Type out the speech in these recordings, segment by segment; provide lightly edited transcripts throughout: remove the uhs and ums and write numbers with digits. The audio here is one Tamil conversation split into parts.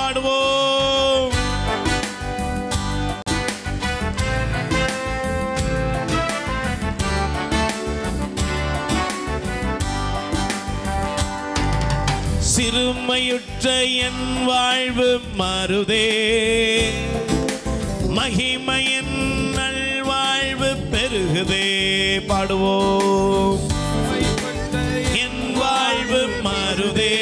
பாடுவோம். சிறுமையுற்ற என் வாழ்வு மாறுதே, மகிமையின் நல்வாழ்வு பெருகுதே. பாடுவோம். என் வாழ்வு மாறுதே,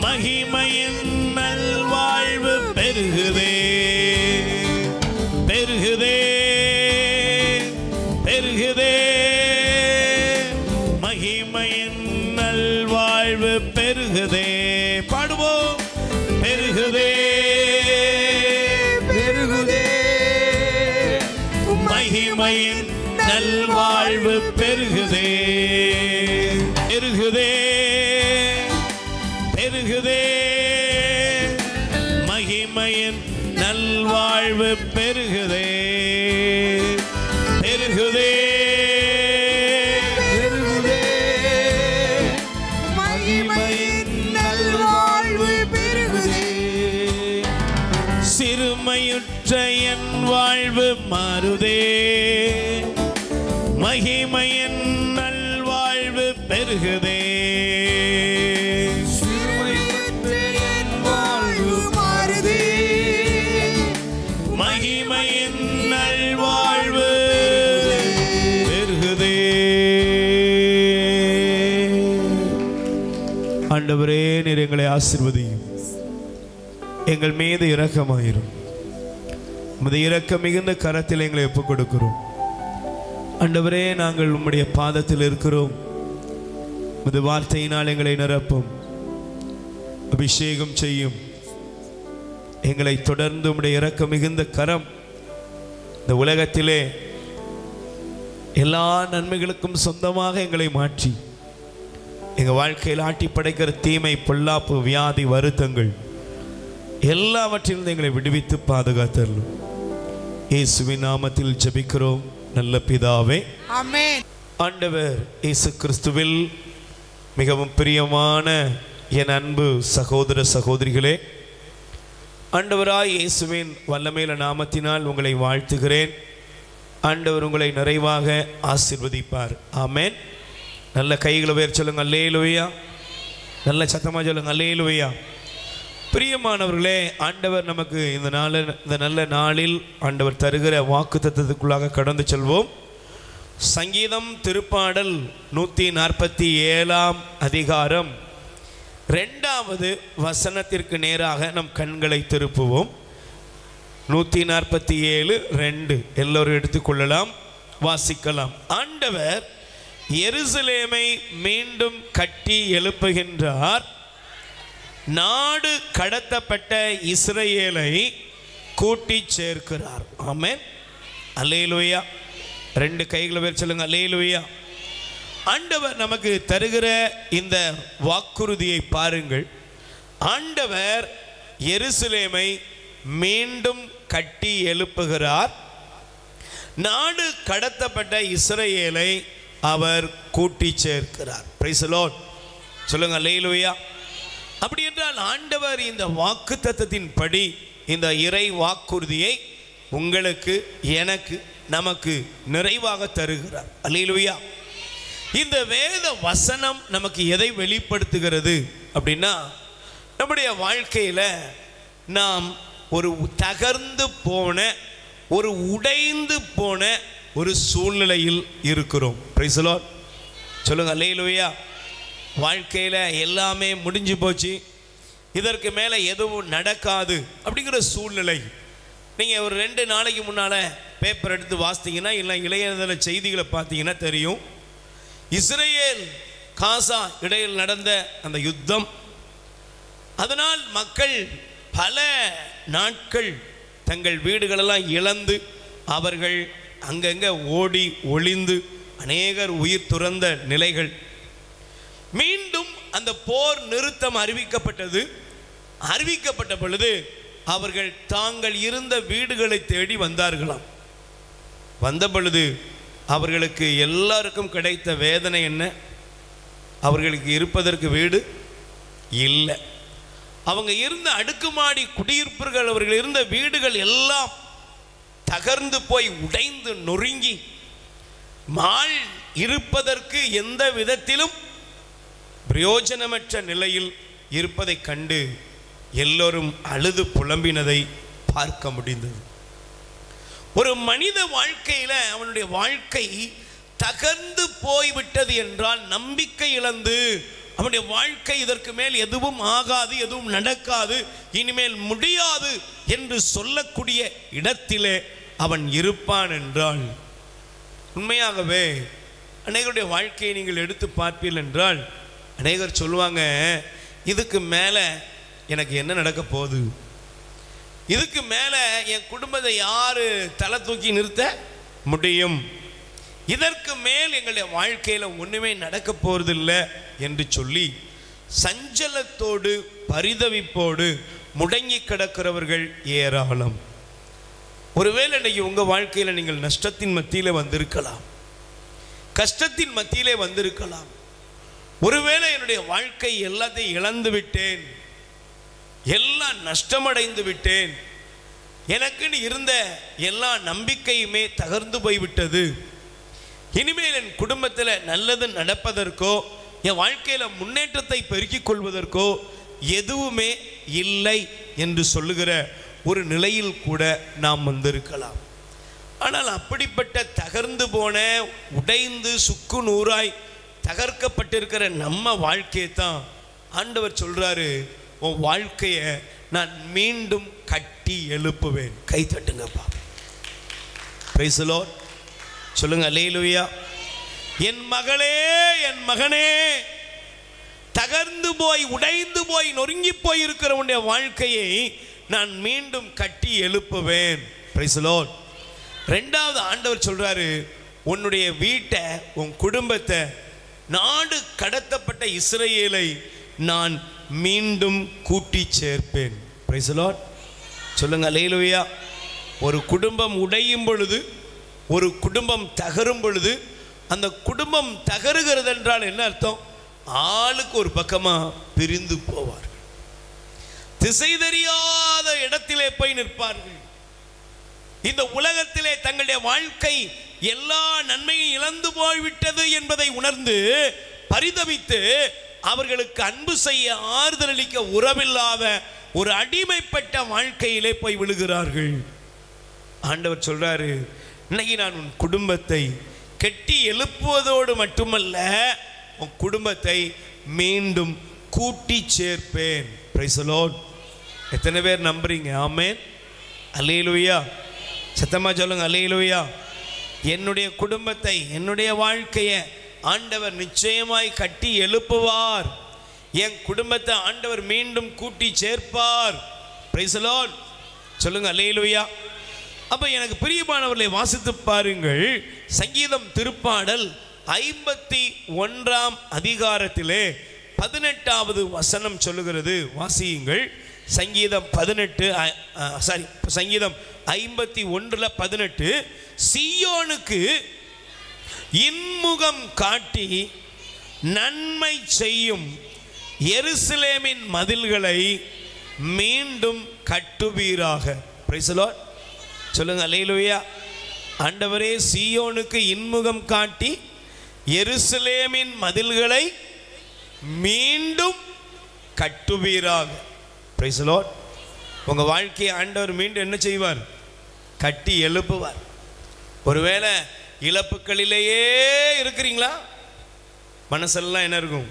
மகிமையின் நல்வாழ்வு பெருகுதே, பெருகுதே, பெருகுதே. மகிமையின் நல்வாழ்வு பெருகுதே. பாடுவோம். பெருகுதே, பெருகுதே. மகிமையின் நல்வாழ்வு பெருகுதே, பெருகுதே, பெருகுதே. மகிமையின் நல்வாழ்வு பெருகுதே, பெருகுதே, பெருகுதே. மகிமையின் நல்வாழ்வு பெருகுதே. சிறுமையுற்ற என் வாழ்வு மாறுதே, மகிமையின் நல்வாழ்வு பெருகுதே. சிறுமையுற்ற என் வாழ்வு மாறுதே, மகிமையின் நல்வாழ்வு பெருகுதே. ஆண்டவரே, நீர் எங்களை ஆசீர்வதியும், எங்கள் மீது இரக்கமாயிரும். உமது இரக்கம் மிகுந்த கரத்தில் எங்களை ஒப்புக் கொடுக்கிறோம். ஆண்டவரே, நாங்கள் உம்முடைய பாதத்தில் இருக்கிறோம். உமது வார்த்தையினால் எங்களை நிரப்பும், அபிஷேகம் செய்யும். எங்களை தொடர்ந்து உம்முடைய இரக்கம் மிகுந்த கரம் இந்த உலகத்திலே எல்லா நன்மைகளுக்கும் சொந்தமாக எங்களை மாற்றி எங்கள் வாழ்க்கையில் ஆட்டி படைக்கிற தீமை, பொல்லாப்பு, வியாதி, வருத்தங்கள் எல்லாவற்றிலும் எங்களை விடுவித்து பாதுகாத்தரலும். இயேசுவின் நாமத்தில் ஜெபிக்கிறோம் நல்ல பிதாவே, ஆமென். ஆண்டவர் இயேசு கிறிஸ்துவில் மிகவும் பிரியமான என் அன்பு சகோதர சகோதரிகளே, ஆண்டவராய் இயேசுவின் வல்லமையுள்ள நாமத்தினால் உங்களை வாழ்த்துகிறேன். ஆண்டவர் உங்களை நிறைவாக ஆசீர்வதிப்பார். ஆமென். நல்ல கைகளை உயர்த்தி சொல்லுங்க அல்லேலூயா. நல்ல சத்தமாக சொல்லுங்க அல்லேலூயா. பிரியமானவர்களே, ஆண்டவர் நமக்கு இந்த நல்ல நாளில் ஆண்டவர் தருகிற வாக்குத்தத்தத்துக்குள்ளாக கடந்து செல்வோம். சங்கீதம் திருப்பாடல் 147 அதிகாரம் 2வது வசனத்திற்கு நேராக நம் கண்களை திருப்புவோம். 147:2 எல்லோரும் எடுத்துக்கொள்ளலாம், வாசிக்கலாம். ஆண்டவர் எருசலேமை மீண்டும் கட்டி எழுப்புகின்றார், நாடு கடத்தப்பட்ட இஸ்ரவேலை கூட்டி சேர்க்கிறார். ஆமென். அல்லேலூயா. 2 கைகளை உயர்த்தி சொல்லுங்க அல்லேலூயா. ஆண்டவர் நமக்கு தருகிற இந்த வாக்குறுதியை பாருங்கள். ஆண்டவர் எருசலேமை மீண்டும் கட்டி எழுப்புகிறார், நாடு கடத்தப்பட்ட இஸ்ரவேலை அவர் கூட்டி சேர்க்கிறார். Price the Lord. சொல்லுங்க அல்லேலூயா. அப்படி என்றால் ஆண்டவர் இந்த வாக்குத்தத்தத்தின் படி இந்த இறை வாக்குறுதியை உங்களுக்கு, எனக்கு, நமக்கு நிறைவாக தருகிறார். அல்லேலூயா. இந்த வேத வசனம் நமக்கு எதை வெளிப்படுத்துகிறது அப்படின்னா, நம்முடைய வாழ்க்கையில் நாம் ஒரு தகர்ந்து போன, ஒரு உடைந்து போன ஒரு சூழ்நிலையில் இருக்கிறோம். Price the Lord. சொல்லுங்க அல்லேலூயா. வாழ்க்கையில் எல்லாமே முடிஞ்சு போச்சு, இதற்கு மேலே எதுவும் நடக்காது அப்படிங்கிற சூழ்நிலை. நீங்கள் ஒரு 2 நாளைக்கு முன்னால் பேப்பர் எடுத்து வாசித்தீங்கன்னா, இல்லை இளையதள செய்திகளை பார்த்தீங்கன்னா தெரியும். இஸ்ரேல் காசா இடையில் நடந்த அந்த யுத்தம், அதனால் மக்கள் பல நாட்கள் தங்கள் வீடுகளெல்லாம் இழந்து அவர்கள் அங்கங்கே ஓடி ஒளிந்து அநேகர் உயிர் துறந்த நிலைகள். மீண்டும் அந்த போர் நிறுத்தம் அறிவிக்கப்பட்டது. அறிவிக்கப்பட்ட பொழுது அவர்கள் தாங்கள் இருந்த வீடுகளை தேடி வந்தார்களாம். வந்த பொழுது அவர்களுக்கு எல்லாருக்கும் கிடைத்த வேதனை என்ன? அவர்களுக்கு இருப்பதற்கு வீடு இல்லை. அவங்க இருந்த அடுக்குமாடி குடியிருப்புகள், அவர்கள் இருந்த வீடுகள் எல்லாம் தகர்ந்து போய் உடைந்து நொறுங்கி மாள் இருப்பதற்கு எந்த விதத்திலும் பிரயோஜனமற்ற நிலையில் இருப்பதை கண்டு எல்லோரும் அழுது புலம்பினதை பார்க்க முடிந்தது. ஒரு மனித வாழ்க்கையில அவனுடைய வாழ்க்கை தகர்ந்து போய்விட்டது என்றால், நம்பிக்கை இழந்து அவனுடைய வாழ்க்கை இதற்கு மேல் எதுவும் ஆகாது, எதுவும் நடக்காது, இனிமேல் முடியாது என்று சொல்லக்கூடிய இடத்திலே அவன் இருப்பான் என்றால், உண்மையாகவே அநேகருடைய வாழ்க்கையை நீங்கள் எடுத்து பார்ப்பீர்கள் என்றால், அநேகர் சொல்லுவாங்க, இதுக்கு மேலே எனக்கு என்ன நடக்க போகுது, இதுக்கு மேலே என் குடும்பத்தை யார் தலை தூக்கி நிறுத்த முடியும், இதற்கு மேல் எங்களுடைய வாழ்க்கையில் ஒன்றுமே நடக்க போகிறதில்லை என்று சொல்லி சஞ்சலத்தோடு பரிதவிப்போடு முடங்கி கிடக்கிறவர்கள் ஏராளம். ஒருவேளை இன்னைக்கு உங்கள் வாழ்க்கையில் நீங்கள் நஷ்டத்தின் மத்தியில் வந்திருக்கலாம், கஷ்டத்தின் மத்தியிலே வந்திருக்கலாம். ஒருவேளை என்னுடைய வாழ்க்கை எல்லாத்தையும் இழந்து விட்டேன், எல்லாம் நஷ்டமடைந்து விட்டேன், எனக்குன்னு இருந்த எல்லா நம்பிக்கையுமே தகர்ந்து போய்விட்டது, இனிமேல் என் குடும்பத்தில் நல்லது நடப்பதற்கோ என் வாழ்க்கையில் முன்னேற்றத்தை பெருக்கிக் கொள்வதற்கோ எதுவுமே இல்லை என்று சொல்லுகிற ஒரு நிலையில் கூட நாம் வந்திருக்கலாம். ஆனால் அப்படிப்பட்ட தகர்ந்து போன, உடைந்து சுக்கு நூறாய் தகர்க்கப்பட்டிருக்கிற நம்ம வாழ்க்கையை தான் ஆண்டவர் சொல்றாரு, உன் வாழ்க்கையை நான் மீண்டும் கட்டி எழுப்புவேன். கை தட்டுங்கப்பா, பிரைஸ் தி லார்ட். சொல்லுங்க அல்லேலூயா. என் மகளே, என் மகனே, தகர்ந்து போய் உடைந்து போய் நொறுங்கி போய் இருக்கிற உன்னுடைய வாழ்க்கையை நான் மீண்டும் கட்டி எழுப்புவேன். Price the Lord. ரெண்டாவது ஆண்டவர் சொல்றாரு, உன்னுடைய வீட்டை, உன் குடும்பத்தை, நாடு கடத்தப்பட்ட இஸ்ரவேலை நான் மீண்டும் கூட்டி சேர்ப்பேன். Price the Lord. சொல்லுங்க அல்லேலூயா. ஒரு குடும்பம் உடையும் பொழுது, ஒரு குடும்பம் தகரும் பொழுது, அந்த குடும்பம் தகருகிறது என்றால் என்ன அர்த்தம்? ஆளுக்கு ஒரு பக்கமா பிரிந்து போவார்கள், திசை தெரியாத இடத்திலே போய் நிற்பார்கள். இந்த உலகத்திலே தங்களுடைய வாழ்க்கை எல்லா நன்மையும் இழந்து போய்விட்டது என்பதை உணர்ந்து பரிதவித்து அவர்களுக்கு அன்பு செய்ய, ஆறுதல் அளிக்க உறவில்லாத ஒரு அடிமைப்பட்ட வாழ்க்கையிலே போய் விழுகிறார்கள். ஆண்டவர் சொல்றாரு, இன்னைக்கு நான் உன் குடும்பத்தை கட்டி எழுப்புவதோடு மட்டுமல்ல, உன் குடும்பத்தை மீண்டும் கூட்டி சேர்ப்பேன். Price the Lord. எத்தனை பேர் நம்புறீங்க? ஆமென், அல்லேலூயா. சத்தமா சொல்லுங்க அல்லேலூயா. என்னுடைய குடும்பத்தை, என்னுடைய வாழ்க்கையை ஆண்டவர் நிச்சயமாய் கட்டி எழுப்புவார். என் குடும்பத்தை ஆண்டவர் மீண்டும் கூட்டி சேர்ப்பார். Praise the Lord. சொல்லுங்க அல்லேலூயா. அப்ப எனக்கு பிரியமானவர்களை வாசித்து பாருங்கள். சங்கீதம் திருப்பாடல் 51ஆம் அதிகாரத்திலே 18வது வசனம் சொல்லுகிறது. வாசியுங்கள். சங்கீதம் 51:18. சீயோனுக்கு இன்முகம் காட்டி நன்மை செய்யும் எருசலேமின் மதில்களை மீண்டும் கட்டுவீராக. Price the Lord. சொல்லுங்க அல்லேலூயா. ஆண்டவரே, சீயோனுக்கு இன்முகம் காட்டி எருசலேமின் மதில்களை மீண்டும் கட்டுவீராக. Price the Lord. உங்க வாழ்க்கையை ஆண்டவர் மீண்டும் என்ன செய்வார்? கட்டி எழுப்புவார். ஒருவேளை இழப்புகளிலேயே இருக்கிறீங்களா? மனசெல்லாம் என்ன இருக்கும்?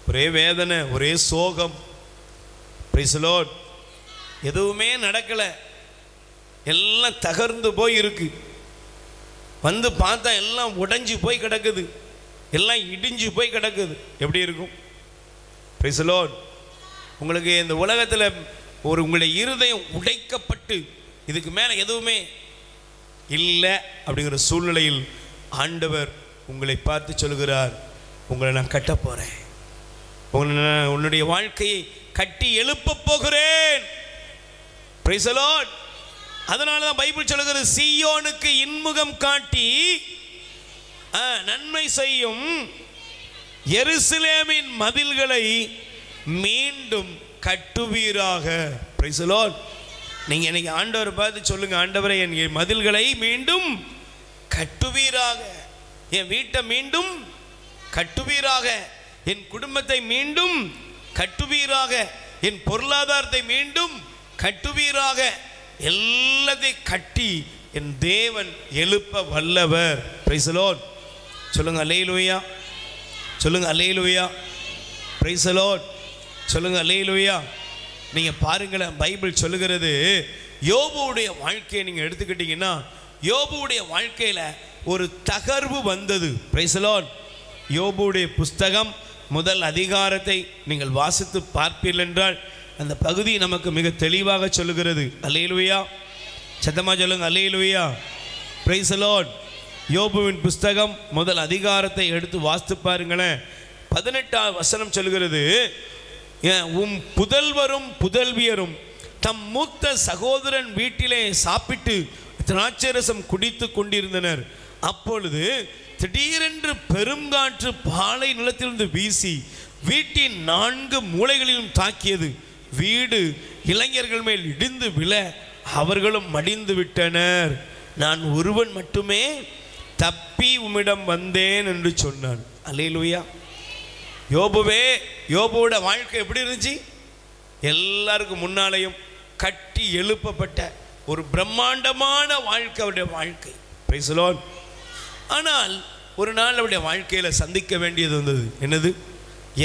ஒரே வேதனை, ஒரே சோகம். Price the Lord. எதுவுமே நடக்கலை, எல்லாம் தகர்ந்து போய் இருக்கு. வந்து பார்த்தா எல்லாம் உடைஞ்சு போய் கிடக்குது, எல்லாம் இடிஞ்சு போய் கிடக்குது. எப்படி இருக்கும்? Price the Lord. உங்களுக்கு இந்த உலகத்தில் உங்களுடைய இருதயம் உடைக்கப்பட்டு இதுக்கு மேலே எதுவுமே இல்லை அப்படிங்கிற சூழ்நிலையில் ஆண்டவர் உங்களை பார்த்து சொல்கிறார், உங்களை நான் கட்ட போகிறேன், உன்னுடைய வாழ்க்கையை கட்டி எழுப்ப போகிறேன். Price the Lord. அதனால தான் பைபிள் சொல்லுகிறது, சீயோனுக்கு இன்முகம் காட்டி நன்மை செய்யும் எருசலேமின் மதில்களை மீண்டும் கட்டுவீராக. Price the Lord. நீங்க இன்னைக்கு ஆண்டவரை பார்த்து சொல்லுங்க, ஆண்டவரே என் மதில்களை மீண்டும் கட்டுவீராக, என் வீட்டை மீண்டும் கட்டுவீராக, என் குடும்பத்தை மீண்டும் கட்டுவீராக, என் பொருளாதாரத்தை மீண்டும் கட்டுவீராக. எல்லாத்தையும் கட்டி என் தேவன் எழுப்ப வல்லவர். Price the Lord. சொல்லுங்க அல்லேலூயா. சொல்லுங்க அல்லேலூயா. Price the Lord. சொல்லுங்க அல்லேலூயா. நீங்க பாருங்களேன், பைபிள் சொல்லுகிறது, யோபுவுடைய வாழ்க்கையை நீங்க எடுத்துக்கிட்டீங்கன்னா யோபுவுடைய வாழ்க்கையில ஒரு தகர்வு வந்தது. Price the Lord. யோபுவுடைய புஸ்தகம் முதல் அதிகாரத்தை நீங்கள் வாசித்து பார்ப்பீர்கள் என்றால் அந்த பகுதி நமக்கு மிக தெளிவாக சொல்லுகிறது. அல்லேலூயா. சத்தமா சொல்லுங்க அல்லேலூயா. Price the Lord. யோபுவின் புஸ்தகம் முதல் அதிகாரத்தை எடுத்து வாசித்து பாருங்களேன். 18ஆம் வசனம் சொல்லுகிறது, புதல்வரும் புதல்வியரும் தம் மூத்த சகோதரன் வீட்டிலே சாப்பிட்டு திராட்சரசம் குடித்து கொண்டிருந்தனர். அப்பொழுது திடீரென்று பெருங்காற்று பாலை நிலத்திலிருந்து வீசி வீட்டின் 4 மூலைகளிலும் தாக்கியது. வீடு இளைஞர்கள் மேல் இடிந்து விழ அவர்களும் மடிந்து விட்டனர். நான் ஒருவன் மட்டுமே தப்பி உம்மிடம் வந்தேன் என்று சொன்னான். அல்லேலூயா. யோபுவே, யோபுவோட வாழ்க்கை எப்படி இருந்துச்சு? எல்லாருக்கும் முன்னாலேயும் கட்டி எழுப்பப்பட்ட ஒரு பிரம்மாண்டமான வாழ்க்கை அவருடைய வாழ்க்கை. Price the Lord. ஆனால் ஒரு நாள் அவருடைய வாழ்க்கையில சந்திக்க வேண்டியது வந்தது. என்னது?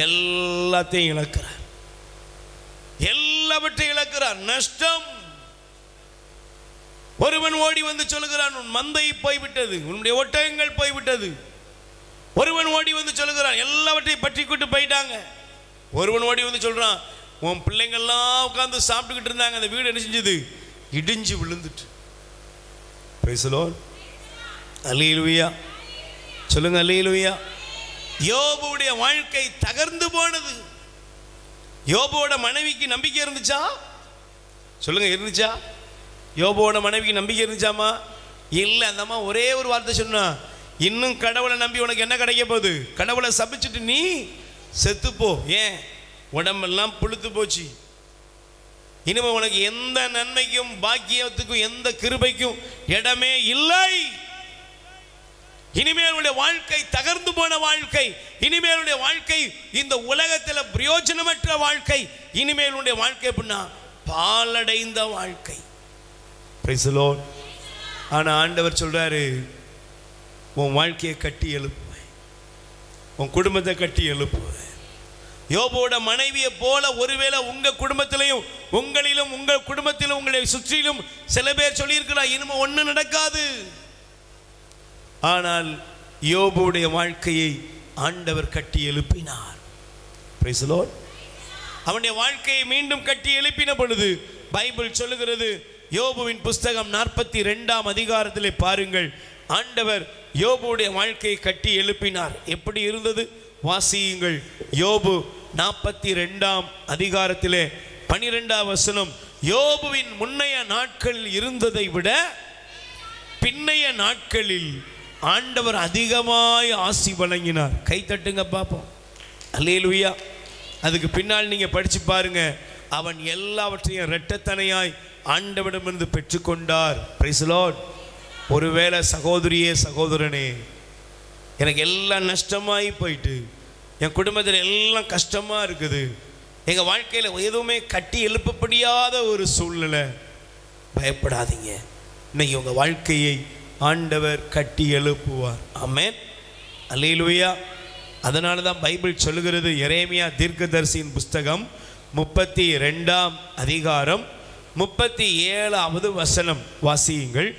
எல்லாத்தையும் இழக்கிறார். எல்லாவற்றையும் இழக்கிறார். நஷ்டம். ஒருவன் ஓடி வந்து சொல்லுகிறான், உன் மந்தை போய்விட்டது, உன்னுடைய ஒட்டகங்கள் போய்விட்டது. ஒருவன் ஓடி வந்து சொல்லுகிறான், எல்லாவற்றையும் பற்றி கொண்டு போயிட்டாங்க. ஒருவன் ஓடி வந்து சொல்றான், உன் பிள்ளைங்கள்லாம் உட்கார்ந்து சாப்பிட்டுக்கிட்டு இருந்தாங்க, அந்த வீடு என்ன செஞ்சது? இடிஞ்சு விழுந்துட்டு. Praise the Lord. அல்லேலூயா. சொல்லுங்க அல்லேலூயா. யோபுவுடைய வாழ்க்கை தகர்ந்து போனது. யோபுவோட மனைவிக்கு நம்பிக்கை இருந்துச்சா? சொல்லுங்க, இருந்துச்சா? யோபுவோட மனைவிக்கு நம்பிக்கை இருந்துச்சாமா? இல்லை. அந்த அம்மா ஒரே ஒரு வார்த்தை சொன்னா, இன்னும் கடவுளை நம்பி உனக்கு என்ன கிடைக்க போகுது? கடவுளை சபிச்சுட்டு நீ செத்துப்போ. ஏன்? உடம்பெல்லாம் புழுத்து போச்சு. இனிமே உனக்கு எந்த நன்மைக்கும் பாக்கியத்துக்கும் எந்த கிருபைக்கும் இடமே இல்லை. இனிமேலுடைய வாழ்க்கை தகர்ந்து போன வாழ்க்கை. இனிமேலுடைய வாழ்க்கை இந்த உலகத்தில் பிரயோஜனமற்ற வாழ்க்கை. இனிமேலுடைய வாழ்க்கை எப்படின்னா பாலடைந்த வாழ்க்கை. Price the Lord. ஆனா ஆண்டவர் சொல்றாரு, உன் வாழ்க்கையை கட்டி எழுப்புவேன், உன் குடும்பத்தை கட்டி எழுப்புவேன். யோபுவோட மனைவியை போல ஒருவேளை உங்க குடும்பத்திலையும் உங்களிலும் உங்கள் குடும்பத்திலும் உங்களை சுற்றிலும் சில பேர் சொல்லியிருக்கிறார், இனிமே ஒன்றும் நடக்காது. ஆனால் யோபுவுடைய வாழ்க்கையை ஆண்டவர் கட்டி எழுப்பினார். Price the Lord. அவனுடைய வாழ்க்கையை மீண்டும் கட்டி எழுப்பின பொழுது பைபிள் சொல்லுகிறது, யோபுவின் புஸ்தகம் 42ஆம் அதிகாரத்திலே பாருங்கள், ஆண்டவர் யோபுவுடைய வாழ்க்கையை கட்டி எழுப்பினார். எப்படி இருந்தது? வாசியுங்கள். யோபு 42ஆம் அதிகாரத்திலே 12ஆம் வசனம், யோபுவின் முன்னைய நாட்களில் இருந்ததை விட பின்னைய நாட்களில் ஆண்டவர் அதிகமாய் ஆசி வழங்கினார். கை தட்டுங்க பாப்போம். அல்லேலூயா. அதுக்கு பின்னால் நீங்க படிச்சு பாருங்க, அவன் எல்லாவற்றையும் இரட்டத்தனையாய் ஆண்டவரிடமிருந்து பெற்றுக்கொண்டார். Price the Lord. ஒருவேளை சகோதரியே சகோதரனே, எனக்கு எல்லாம் நஷ்டமாகி போயிட்டு, என் குடும்பத்தில் எல்லாம் கஷ்டமா இருக்குது, எங்கள் வாழ்க்கையில் எதுவுமே கட்டி எழுப்பப்படியாத ஒரு சூழ்நிலை, பயப்படாதீங்க. இன்னைக்கு உங்கள் வாழ்க்கையை ஆண்டவர் கட்டி எழுப்புவார். ஆமென். அல்லேலூயா. அதனால தான் பைபிள் சொல்லுகிறது, எரேமியா தீர்க்கதரிசியின் புஸ்தகம் 32ஆம் அதிகாரம் 37வது வசனம் வாசியுங்கள்.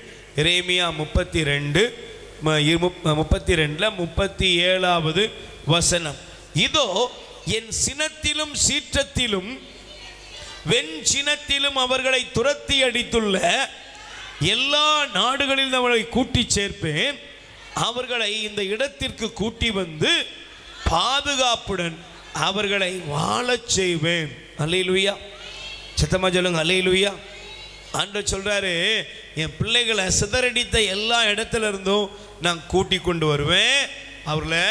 எரேமியா 32 37வது வசனம். இதோ என் சினத்திலும் சீற்றத்திலும் வெஞ்சினத்திலும் அவர்களை துரத்தி அடித்துள்ள எல்லா நாடுகளிலும் அவர்களை கூட்டி சேர்ப்பேன், அவர்களை இந்த இடத்திற்கு கூட்டி வந்து பாதுகாப்புடன் அவர்களை வாழச் செய்வேன். அல்லேலூயா. சத்தமா சொல்லுங்க அல்லேலூயா. ஆண்டவர் சொல்றாரு, என் பிள்ளைகளை சிதறடித்த எல்லா இடத்துல இருந்தும் நான் கூட்டி கொண்டு வருவேன், அவர்களை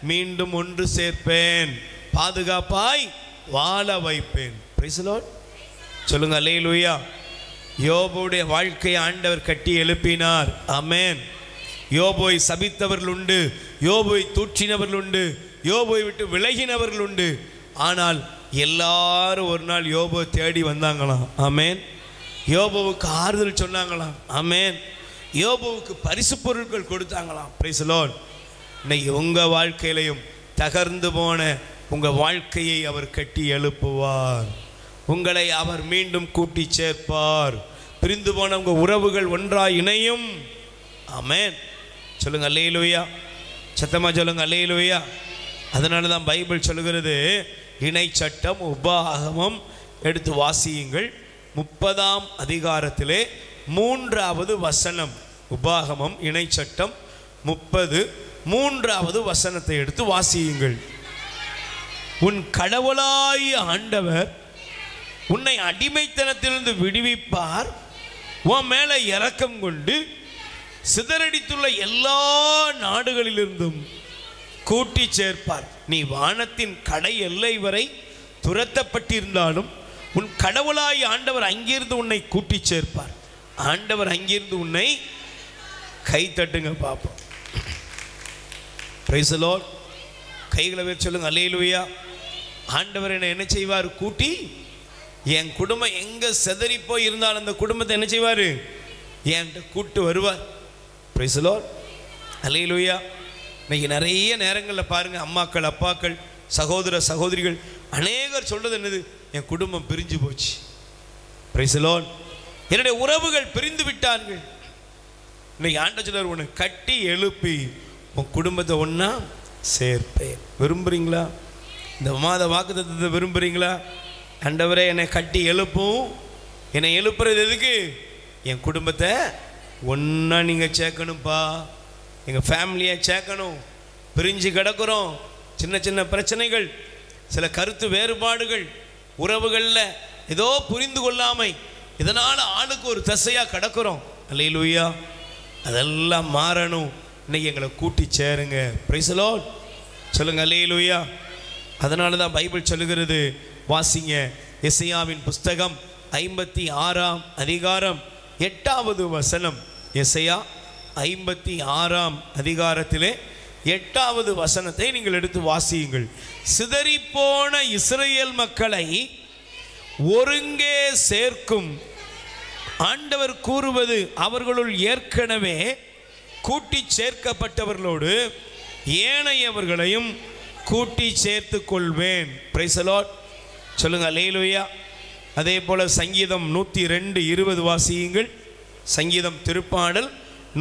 மீண்டும் ஒன்று சேர்ப்பேன், பாதுகாப்பாய் வாழ வைப்பேன். Price the Lord. சொல்லுங்க அல்லேலூயா. யோபுடைய வாழ்க்கையை ஆண்டவர் கட்டி எழுப்பினார். ஆமென். யோபுவை சபித்தவர்கள் உண்டு, யோபுவை தூற்றினவர்கள் உண்டு, யோபுவை விட்டு விலகினவர்கள் உண்டு. ஆனால் எல்லாரும் ஒரு நாள் யோபுவை தேடி வந்தாங்களாம். ஆமென். யோபுவுக்கு ஆறுதல் சொன்னாங்களாம். ஆமென். யோபுவுக்கு பரிசு பொருட்கள் கொடுத்தாங்களாம். Price the Lord. இன்னைக்கு உங்கள் வாழ்க்கையிலையும் தகர்ந்து போன உங்கள் வாழ்க்கையை அவர் கட்டி எழுப்புவார். உங்களை அவர் மீண்டும் கூட்டி சேர்ப்பார். பிரிந்து போன உங்கள் உறவுகள் ஒன்றாய் இணையும். ஆமென். சொல்லுங்க அல்லேலூயா. சத்தமா சொல்லுங்க அல்லேலூயா. அதனால தான் பைபிள் சொல்லுகிறது, இணை சட்டம் உபாகமம் எடுத்து வாசியுங்கள். 30ஆம் அதிகாரத்திலே 3வது வசனம். உபாகமம் இணை சட்டம் 30 3வது வசனத்தை எடுத்து வாசியுங்கள். உன் கடவுளாகிய ஆண்டவர் உன்னை அடிமைத்தனத்திலிருந்து விடுவிப்பார், உன் மேலே இரக்கம் கொண்டு சிதறடித்துள்ள எல்லா நாடுகளிலிருந்தும் கூட்டி சேர்ப்பார். நீ வானத்தின் கடை எல்லை வரை துரத்தப்பட்டிருந்தாலும் உன் கடவுளாய் ஆண்டவர் அங்கிருந்து உன்னை கூட்டி சேர்ப்பார். ஆண்டவர் அங்கிருந்து உன்னை கை தட்டுங்க பார்ப்போம். Price the Lord. கைகளை வச்சு சொல்லுங்க அல்லேலூயா. ஆண்டவர் என்ன செய்வார்? கூட்டி என் குடும்பம் எங்கே செதறி போய் இருந்தாலும் அந்த குடும்பத்தை என்ன செய்வார்? என்கிட்ட கூட்டு வருவார். Praise the Lord. அல்லேலூயா. இன்னைக்கு நிறைய நேரங்களில் பாருங்கள், அம்மாக்கள் அப்பாக்கள் சகோதர சகோதரிகள் அநேகர் சொல்கிறது என்னது? என் குடும்பம் பிரிஞ்சு போச்சு. Price the Lord. என்னுடைய உறவுகள் பிரிந்து விட்டார்கள். இன்னைக்கு ஆண்டவர் சொல்றார், உன்னை கட்டி எழுப்பி உன் குடும்பத்தை ஒன்றா சேர்ப்பேன். விரும்புகிறீங்களா? இந்த மாத வாக்குத்தத்தத்தை விரும்புகிறீங்களா? ஆண்டவரே என்னை கட்டி எழுப்பும். என்னை எழுப்புறது எதுக்கு? என் குடும்பத்தை ஒன்றா நீங்கள் சேர்க்கணும்ப்பா. எங்கள் ஃபேமிலியை சேர்க்கணும். பிரிஞ்சு கிடக்கிறோம். சின்ன சின்ன பிரச்சனைகள், சில கருத்து வேறுபாடுகள், உறவுகளில் ஏதோ புரிந்து கொள்ளாமை, இதனால் ஆளுக்கு ஒரு தசையாக கிடக்கிறோம். அல்லேலூயா. அதெல்லாம் மாறணும். இன்னைக்கு எங்களை கூட்டி சேருங்க. Price the Lord. சொல்லுங்க அல்லேலூயா. அதனால தான் பைபிள் சொல்லுகிறது, வாசிங்க எசையாவின் புஸ்தகம் 56ஆம் அதிகாரம் 8வது வசனம். எசையா 56ஆம் அதிகாரத்திலே 8வது வசனத்தை நீங்கள் எடுத்து வாசியுங்கள். சிதறிப்போன இஸ்ரவேல் மக்களை ஒருங்கே சேர்க்கும் ஆண்டவர் கூறுவது, அவர்களுள் ஏற்கனவே கூட்டி சேர்க்கப்பட்டவர்களோடு ஏனையவர்களையும் கூட்டி சேர்த்து கொள்வேன். Price the Lord. சொல்லுங்க அல்லேலூயா. அதே போல சங்கீதம் 102:20 வாசியுங்கள். சங்கீதம் திருப்பாடல்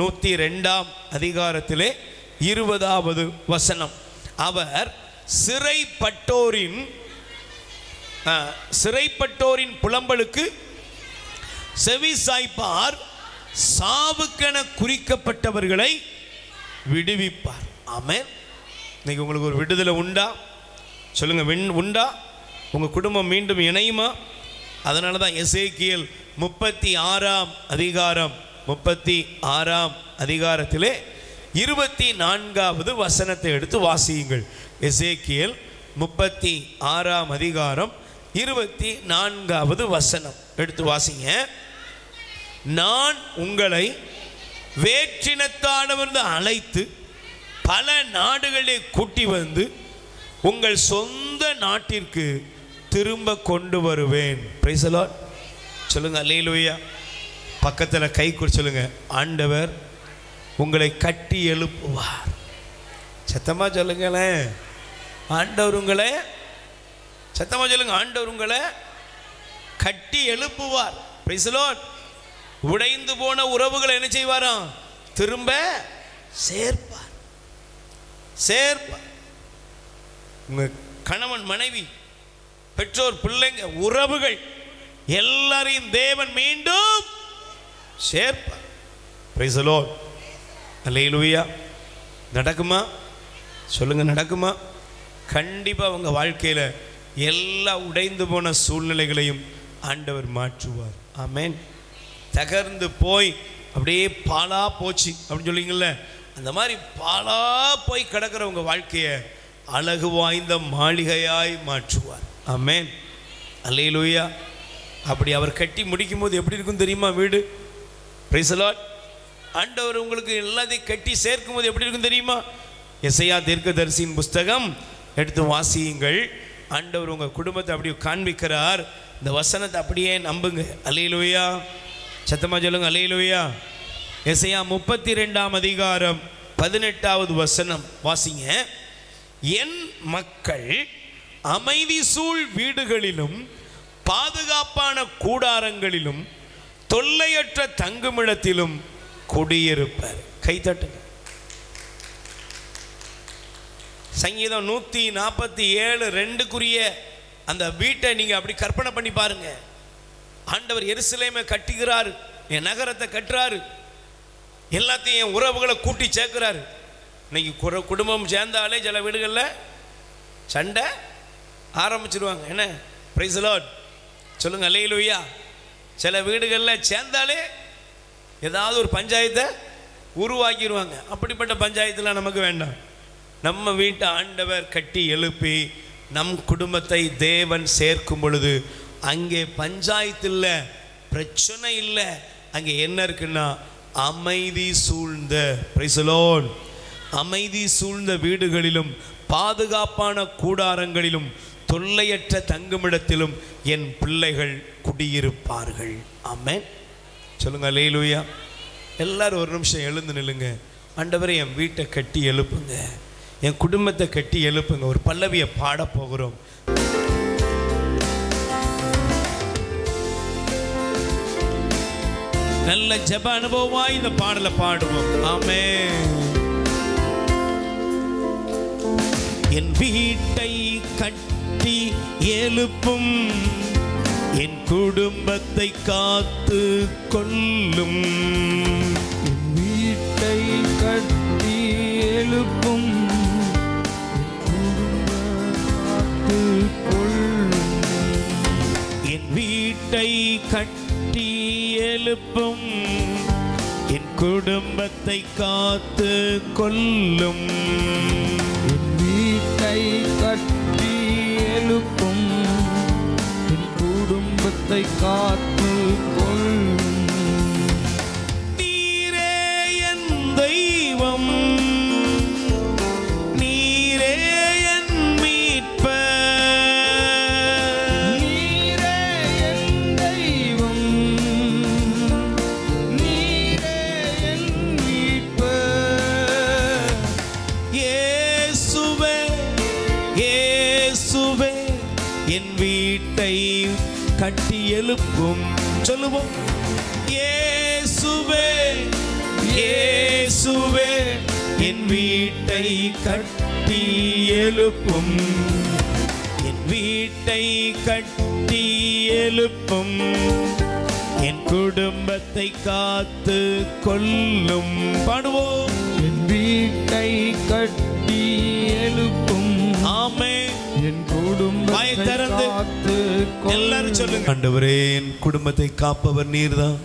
102ஆம் அதிகாரத்திலே 20வது வசனம். அவர் சிறைப்பட்டோரின் புலம்பலுக்கு செவி சாய்ப்பார், சாவுக்கென குறிக்கப்பட்டவர்களை விடுவிப்பார். ஆமென். இன்னைக்கு உங்களுக்கு ஒரு விடுதலை உண்டா? சொல்லுங்க, உண்டா? உங்கள் குடும்பம் மீண்டும் இணையுமா? அதனால தான் எசேக்கியேல் 36ஆம் அதிகாரம் 36ஆம் அதிகாரத்திலே 24வது வசனத்தை எடுத்து வாசியுங்கள். எசேக்கியேல் 36ஆம் அதிகாரம் 24வது வசனம் எடுத்து வாசிங்க. நான் உங்களை வேற்றினத்தானவர்ந்து அழைத்து பல நாடுகளை கூட்டி வந்து உங்கள் சொந்த நாட்டிற்கு திரும்ப கொண்டு வருவேன். Price the Lord. சொல்லுங்க அல்லேலூயா. பக்கத்தில் கை கொடு சொல்லுங்க, ஆண்டவர் உங்களை கட்டி எழுப்புவார். சத்தமா சொல்லுங்களேன், ஆண்டவர் உங்களை, சத்தமா சொல்லுங்க, ஆண்டவர் உங்களை கட்டி எழுப்புவார். Price the Lord. உடைந்து போன உறவுகளை என்ன செய்வாராம்? திரும்ப சேர்ப்பார். உங்க கணவன் மனைவி பெற்றோர் பிள்ளைங்க உறவுகள் எல்லாரையும் தேவன் மீண்டும் சேர்ப்பார். Praise the Lord. அல்லேலூயா. நடக்குமா? சொல்லுங்க, நடக்குமா? கண்டிப்பாக உங்கள் வாழ்க்கையில் எல்லா உடைந்து போன சூழ்நிலைகளையும் ஆண்டவர் மாற்றுவார். ஆமென். தகர்ந்து போய் அப்படியே பாலா போச்சு அப்படின்னு சொல்லிங்கள்ல, அந்த மாதிரி பாலா போய் கிடக்கிற உங்கள் வாழ்க்கையை அழகு வாய்ந்த மாளிகையாய் மாற்றுவார். ஆமென். அல்லேலூயா. அப்படி அவர் கட்டி முடிக்கும் போது எப்படி இருக்கும் தெரியுமா வீடு? Price the Lord. ஆண்டவர் உங்களுக்கு எல்லாத்தையும் கட்டி சேர்க்கும் போது எப்படி இருக்கும் தெரியுமா? எசையா தீர்க்கதரிசியின் புஸ்தகம் எடுத்து வாசியுங்கள். ஆண்டவர் உங்கள் குடும்பத்தை அப்படியே காண்பிக்கிறார். இந்த வசனத்தை அப்படியே நம்புங்க. அல்லேலூயா. சத்தமா சொல்லுங்க அல்லேலூயா. எசையா 32ஆம் அதிகாரம் 18வது வசனம் வாசிங்க. என் மக்கள் அமைதி சூழ் வீடுகளிலும் பாதுகாப்பான கூடாரங்களிலும் தொல்லையற்ற தங்குமிடத்திலும் குடியிருப்பர். கைத்தட்டுங்க. சங்கீதம் 147:2 அந்த வீட்டை நீங்க அப்படி கற்பனை பண்ணி பாருங்க. ஆண்டவர் எருசலேமை கட்டுகிறார், என் நகரத்தை கட்டுறாரு, எல்லாத்தையும் என் உறவுகளை கூட்டி சேர்க்கிறாரு. இன்னைக்கு குடும்பம் சேர்ந்தாலே சில வீடுகளில் சண்டை ஆரம்பிச்சிருவாங்க. என்ன? பிரைஸ் தி லார்ட் சொல்லுங்க அல்லேலூயா. சில வீடுகளில் சேர்ந்தாலே ஏதாவது ஒரு பஞ்சாயத்தை உருவாக்கிடுவாங்க. அப்படிப்பட்ட பஞ்சாயத்துலாம் நமக்கு வேண்டாம். நம்ம வீட்டை ஆண்டவர் கட்டி எழுப்பி நம் குடும்பத்தை தேவன் சேர்க்கும் பொழுது அங்கே பஞ்சாயத்து இல்லை, பிரச்சனை இல்லை. அங்கே என்ன இருக்குன்னா அமைதி சூழ்ந்த, பிரைஸ் தி லார்ட், அமைதி சூழ்ந்த வீடுகளிலும் பாதுகாப்பான கூடாரங்களிலும் தொல்லையற்ற தங்குமிடத்திலும் என் பிள்ளைகள் குடியிருப்பார்கள். ஆமென். சொல்லுங்க அல்லேலூயா. எல்லாரும் ஒரு நிமிஷம் எழுந்து நில்லுங்க. ஆண்டவரே என் வீட்டை கட்டி எழுப்புங்க, என் குடும்பத்தை கட்டி எழுப்புங்க. ஒரு பல்லவியை பாட போகிறோம். நல்ல ஜெப அனுபவமா இந்த பாடலை பாடுவோம். ஆமென். என் வீட்டை கட்டி எழுப்பும், என் குடும்பத்தை காத்து கொள்ளும். என் வீட்டை கட்டி எழுப்பும், என் வீட்டை கட்டி எழுப்பும், என் குடும்பத்தை காத்து கொள்ளும். என் வீட்டை கட்டி எழுப்பும், என் குடும்பத்தை காத்து கொள்ளும். நீரே என் தெய்வம், நீரே என் மீட்பர். நீரே என் தெய்வம், நீரே என் மீட்பர். இயேசுவே இயேசுவே என் வீட்டை கட்டி எழுப்பும். சொல்லுவோம். இயேசுவே இயேசுவே என் வீட்டை கட்டி எழுப்பும், என் வீட்டை கட்டி எழுப்பும், என் குடும்பத்தை காத்து கொள்ளும். பாடுவோம். என் வீட்டை கட்டி எழுப்பும், ஆமென். என் குடும்பத்தை வாயை திறந்து காத்து எல்லாரும் சொல்லுங்க. ஆண்டவரே என் குடும்பத்தை காப்பவர் நீர்தான்.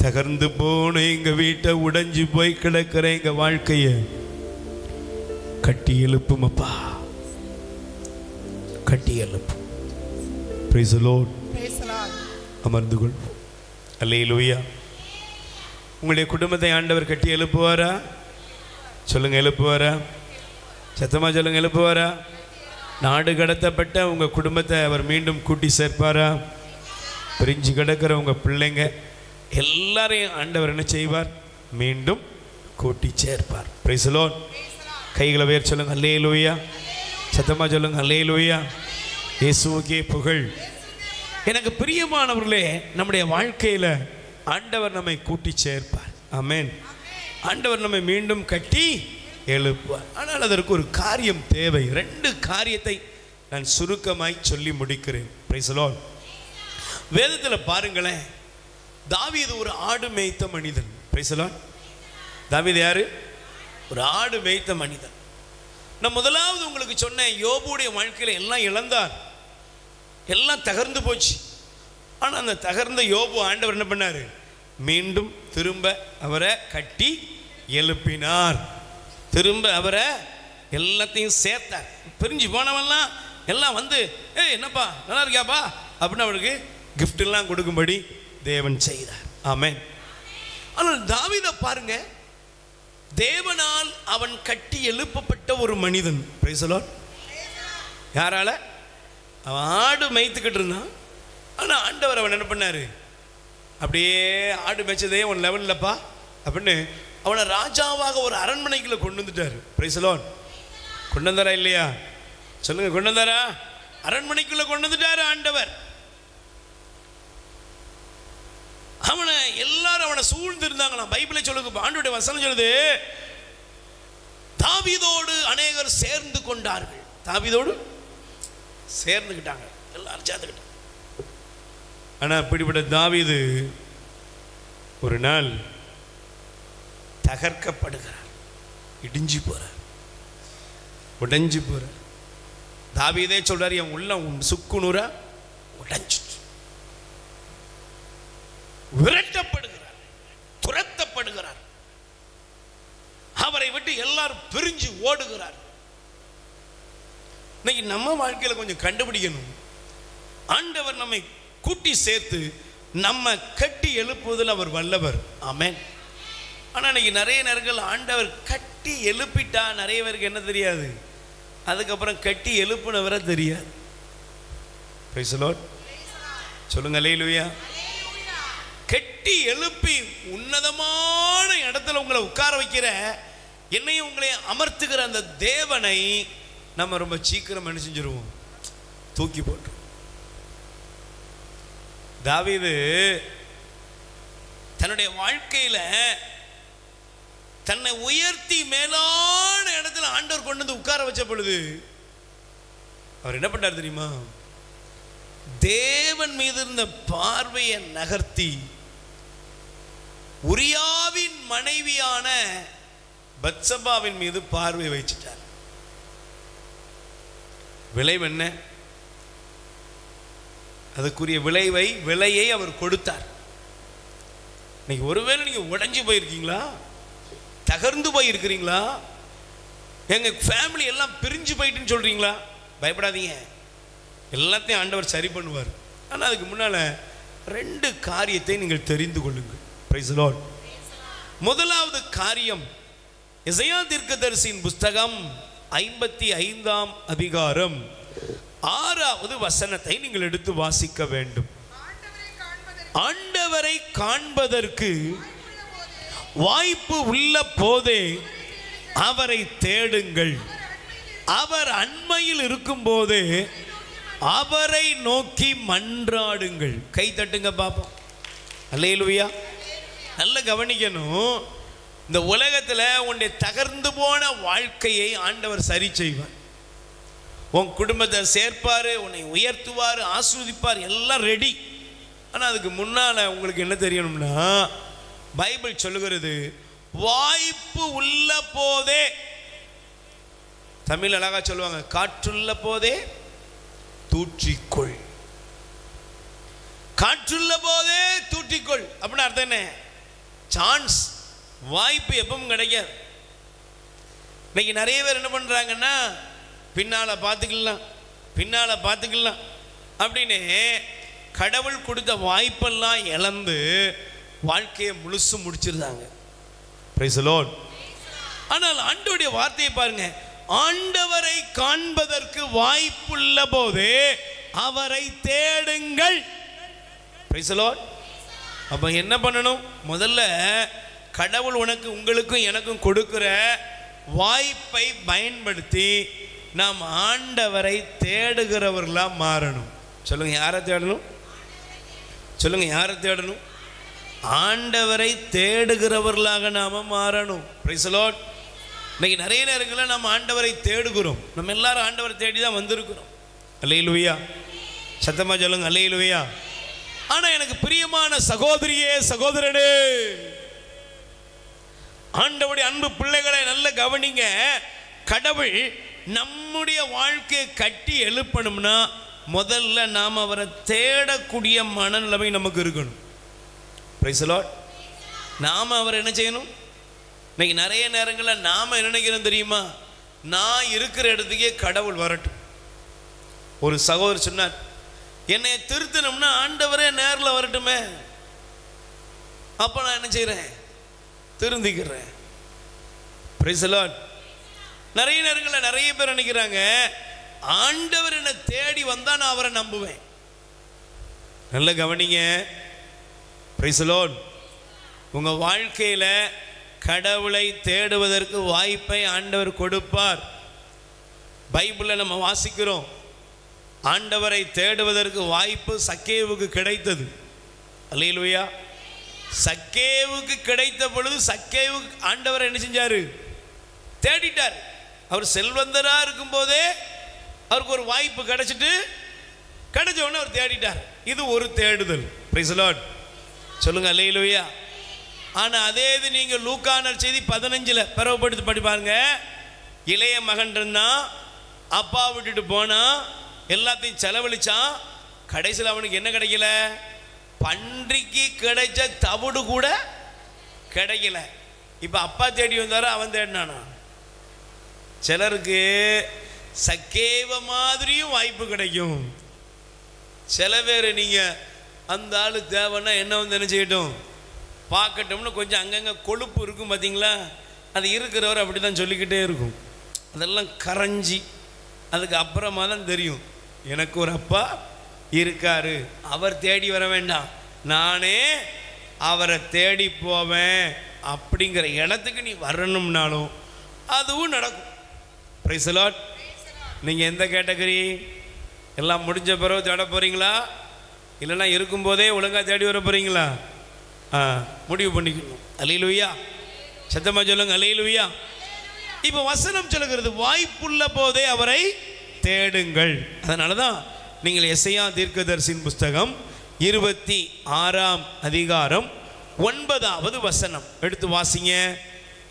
தகர்ந்து போன எங்க வீட்டை, உடைஞ்சு போய் கிடக்கிற எங்க வாழ்க்கைய கட்டி எழுப்பும் அப்பா, கட்டி எழுப்பும். Price the Lord. அமர்ந்து கொள். அல்லேலூயா. உங்களுடைய குடும்பத்தை ஆண்டவர் கட்டி எழுப்புவாரா? சொல்லுங்க எழுப்புவாரா? சத்தமா சொல்லுங்க எழுப்புவாரா? நாடு கடத்தப்பட்ட உங்க குடும்பத்தை அவர் மீண்டும் கூட்டி சேர்ப்பாரா? பிரிஞ்சு கிடக்கிற உங்க பிள்ளைங்க எல்லாரையும் ஆண்டவர் என்ன செய்வார்? மீண்டும் கூட்டி சேர்ப்பார். Praise the Lord. கைகளை உயர்த்தி சொல்லுங்க அல்லேலூயா. சத்தமா சொல்லுங்க அல்லேலூயா. இயேசுவுக்கே புகழ். எனக்கு பிரியமானவர்களே, நம்முடைய வாழ்க்கையில ஆண்டவர் நம்மை கூட்டி சேர்ப்பார். ஆமென். ஆண்டவர் நம்மை மீண்டும் கட்டி எழுப்புவார். ஆனால் அதற்கு ஒரு காரியம் தேவை. 2 காரியத்தை நான் சுருக்கமாய் சொல்லி முடிக்கிறேன். Price the Lord. வேதத்தில் பாருங்களேன், தாவீது ஒரு ஆடு மேய்த்த மனிதன். Price the Lord. தாவீது யாரு? ஒரு ஆடு மேய்த்த மனிதன். நான் முதலாவது உங்களுக்கு சொன்னேன், யோபுடைய வாழ்க்கையில் எல்லாம் இழந்தார், எல்லாம் தகர்ந்து போச்சு. ஆனால் அந்த தகர்ந்த யோபு ஆண்டவர் என்ன பண்ணாரு? மீண்டும் திரும்ப அவரை கட்டி எழுப்பினார். திரும்ப அவரை எல்லாத்தையும் சேர்த்தார். பிரிஞ்சு போனவெல்லாம் எல்லாம் வந்து என்னப்பா நல்லா இருக்கியாப்பா அப்படின்னு அவருக்கு கிஃப்ட் எல்லாம் கொடுக்கும்படி தேவன் செய்தார். ஆமென். ஆனால் தாவீதை பாருங்க, தேவனால் அவன் கட்டி எழுப்பப்பட்ட ஒரு மனிதன். Price the Lord. யாரால? அவன் ஆடு மேய்த்துக்கிட்டு இருந்தான். ஆனால் ஆண்டவர் அவன் என்ன பண்ணாரு, அப்படியே ஆடு மேய்ச்சதே உன் லெவல் இல்லப்பா அப்படின்னு அவனை ராஜாவாக ஒரு அரண்மனைக்குள்ள கொண்டு வந்துட்டாரு. Price the Lord. கொண்டு வந்தாரா இல்லையா சொல்லுங்க? கொண்டு வந்தாரா? அரண்மனைக்குள்ள கொண்டு வந்துட்டாரு ஆண்டவர். அவனை எல்லாரும் அவனை சூழ்ந்து இருந்தாங்களாம். பைபிளை சொல்லுங்க, ஆண்டவருடைய வசனம் சொல்லுது, தாவீதோடு அநேகர் சேர்ந்து கொண்டார்கள். தாவீதோடு சேர்ந்துக்கிட்டாங்க, எல்லாரும் சேர்ந்துக்கிட்டாங்க. ஆனா இப்படிப்பட்ட தாவீது ஒரு நாள் தகர்க்கப்படுகிறார், இடிஞ்சு போறார், உடைஞ்சு போறார். தாவீதே சொல்றாரு, என் உள்ளம் சுக்குநூறா உடைஞ்சிட்டு. விரட்டப்படுகிறார், துரத்தப்படுகிறார். அவரை விட்டு எல்லாரும் பிரிஞ்சு ஓடுகிறார். இன்னைக்கு நம்ம வாழ்க்கையில கொஞ்சம் கண்டுபிடிக்கணும், ஆண்டவர் நம்மை கூட்டி சேர்த்து நம்ம கட்டி எழுப்புவதில் அவர் வல்லவர். ஆமென். ஆனால் இன்னைக்கு நிறைய நேரங்கள் ஆண்டவர் கட்டி எழுப்பிட்டா நிறைய பேருக்கு என்ன தெரியாது, அதுக்கப்புறம் கட்டி எழுப்புனவரை தெரியாது. Price the Lord. சொல்லுங்க அல்லேலூயா. கட்டி எழுப்பி உன்னதமான இடத்துல உங்களை உட்கார வைக்கிற, என்னையும் உங்களையும் அமர்த்துகிற அந்த தேவனை நம்ம ரொம்ப சீக்கிரம் என்ன செஞ்சிருவோம், தூக்கி போட்டு. தாவீது தன்னுடைய வாழ்க்கையில தன்னை உயர்த்தி மேலான இடத்துல ஆண்டவர் கொண்டு வந்து உட்கார வச்ச பொழுது அவர் என்ன பண்ணார் தெரியுமா, தேவன் மீது இருந்த பார்வையை நகர்த்தி உரியாவின் மனைவியான பத்சபாவின் மீது பார்வை வைச்சிட்டார். விளைவு என்ன? அதுக்குரிய விலையை அவர் கொடுத்தார். இன்னைக்கு ஒருவேளை நீங்க உடைஞ்சு போயிருக்கீங்களா, தகர்ந்து போயிருக்கிறீங்களா, எங்க ஃபேமிலி எல்லாம் பிரிஞ்சு போயிட்டுன்னு சொல்றீங்களா, பயப்படாதீங்க, எல்லாத்தையும் ஆண்டவர் சரி பண்ணுவார். ஆனால் அதுக்கு முன்னால 2 காரியத்தை நீங்கள் தெரிந்து கொள்ளுங்கள். Price the Lord. முதலாவது காரியம், எசையா தீர்க்கதரிசியின் புஸ்தகம் 55ஆம் அதிகாரம் 6வது வசனத்தை நீங்கள் எடுத்து வாசிக்க வேண்டும். ஆண்டவரை காண்பதற்கு வாய்ப்பு உள்ள போதே அவரை தேடுங்கள். அவர் அண்மையில் இருக்கும் போதே அவரை நோக்கி மன்றாடுங்கள். கை தட்டுங்க பாப்போம். அல்லேலூயா. நல்ல கவனிக்கணும், இந்த உலகத்துல உன்னுடைய தகர்ந்து போன வாழ்க்கையை ஆண்டவர் சரி செய்வார். உன் குடும்பத்தை சேர்ப்பாரு, உன்னை உயர்த்துவார், ஆசீர்வதிப்பார், எல்லாம் ரெடி. ஆனால் அதுக்கு முன்னால உங்களுக்கு என்ன தெரியணும்னா, பைபிள் சொல்லுகிறது, வாய்ப்பு உள்ள போதே, தமிழ் அழகா சொல்லுவாங்க, காற்றுள்ள போதே தூற்றிக்கொள். காற்றுள்ள போதே தூற்றிக்கொள் அப்படின்னு அர்த்தம் என்ன? சான்ஸ், வாய்ப்பு எப்பவும் கிடைக்காது. இன்னைக்கு நிறைய பேர் என்ன பண்றாங்கன்னா, பின்னால பார்த்துக்கலாம் அப்படின்னு கடவுள் கொடுத்த வாய்ப்பெல்லாம் இழந்து வாழ்க்கையை முழுசு முடிச்சிருந்தாங்க. Price the Lord. ஆனால் ஆண்டவருடைய வார்த்தையை பாருங்க, ஆண்டவரை காண்பதற்கு வாய்ப்புள்ள போதே அவரை தேடுங்கள். Price the Lord. அப்ப என்ன பண்ணணும்? முதல்ல கடவுள் உங்களுக்கும் எனக்கும் கொடுக்கிற வாய்ப்பை பயன்படுத்தி நாம் ஆண்டவரை தேடுகிறவர்களா மாறணும். சொல்லுங்க, யாரை தேடணும்? சொல்லுங்க, யாரை தேடணும்? ஆண்டவரை தேடுகிறவர்களாக நாம மாறணும். Price the Lord. இன்னைக்கு நிறைய நேரங்களில் நம்ம ஆண்டவரை தேடுகிறோம். நம்ம எல்லாரும் ஆண்டவரை தேடி தான் வந்திருக்கிறோம். அல்லேலூயா. சத்தமா சொல்லுங்க, அல்லேலூயா. ஆனா எனக்கு பிரியமான சகோதரியே, சகோதரனே, ஆண்டவருடைய அன்பு பிள்ளைகளை நல்ல கவனிங்க. கடவுள் நம்முடைய வாழ்க்கையை கட்டி எழுப்பணும்னா முதல்ல நாம் அவரை தேடக்கூடிய மனநிலைமை நமக்கு இருக்கணும். Price the Lord. நாம் அவரை என்ன செய்யணும்? இன்னைக்கு நிறைய நேரங்களில் நாம் என்ன நினைக்கிறோம் தெரியுமா, நான் இருக்கிற இடத்துக்கே கடவுள் வரட்டும், ஒரு சகோதரர் சொன்னார், என்னை திருத்தணும்னா ஆண்டவரே நேரில் வரட்டுமே, அப்போ நான் என்ன செய்கிறேன், திருந்திக்கிறேன். Price the Lord. நிறைய நேரங்களில் நிறைய பேர் நினைக்கிறாங்க, ஆண்டவர் என்னை தேடி வந்தால் நான் அவரை நம்புவேன். நல்ல கவனிங்க. Price the Lord. உங்கள் வாழ்க்கையில் கடவுளை தேடுவதற்கு வாய்ப்பை ஆண்டவர் கொடுப்பார். பைபிளில் நம்ம வாசிக்கிறோம், ஆண்டவரை தேடுவதற்கு வாய்ப்பு சக்கேவுக்கு கிடைத்தது. அல்லேலூயா. சக்கேவுக்கு கிடைத்த பொழுது சக்கேவுக்கு ஆண்டவர் என்ன செஞ்சாரு, தேடிட்டார். அவர் செல்வந்தராக இருக்கும்போதே அவருக்கு ஒரு வாய்ப்பு கிடைச்சிட்டு, கிடைச்ச உடனே அவர் தேடிட்டார். இது ஒரு தேடுதல். Price the Lord. சொல்லுங்க அல்லேலூயா. ஆனால் அதே இது நீங்கள் லூக்கானர் செய்தி 15 பிறகுபடுத்தி படிப்பாருங்க. இளைய மகன் இருந்தான், அப்பா விட்டுட்டு போனான், எல்லாத்தையும் செலவழிச்சான். கடைசியில் அவனுக்கு என்ன கிடைக்கல, பன்றிக்கு கிடைச்ச தவிடு கூட கிடைக்கல. இப்போ அப்பா தேடி வந்தாரா, அவன் தேடினானா? சிலருக்கு சக்கேவ மாதிரியும் வாய்ப்பு கிடைக்கும். சில பேர் நீங்கள் அந்த ஆள் தேவைன்னா என்ன வந்து என்ன செய்யட்டும், பார்க்கட்டோம்னு கொஞ்சம் அங்கங்கே கொழுப்பு இருக்கும் பார்த்தீங்களா, அது இருக்கிறவர் அப்படி தான் சொல்லிக்கிட்டே இருக்கும். அதெல்லாம் கரைஞ்சி அதுக்கு அப்புறமா தான் தெரியும், எனக்கு ஒரு அப்பா இருக்காரு, அவர் தேடி வர வேண்டாம், நானே அவரை தேடி போவேன் அப்படிங்கிற இடத்துக்கு நீ வரணும்னாலும் அதுவும் நடக்கும். Price the Lord. நீங்கள் எந்த கேட்டகரி? எல்லாம் முடிஞ்ச பிறகு தேட போகிறீங்களா, இல்லைன்னா இருக்கும்போதே ஒழுங்காக தேடி வர போகிறீங்களா? முடிவு பண்ணிக்கணும். அல்லேலூயா. சத்தமாக சொல்லுங்க அல்லேலூயா. இப்போ வசனம் சொல்லுகிறது, வாய்ப்புள்ள போதே அவரை தேடுங்கள். அதனால தான் நீங்கள் எசையா தீர்க்கதரிசியின் புஸ்தகம் 26ஆம் அதிகாரம் 9வது வசனம் எடுத்து வாசிங்க.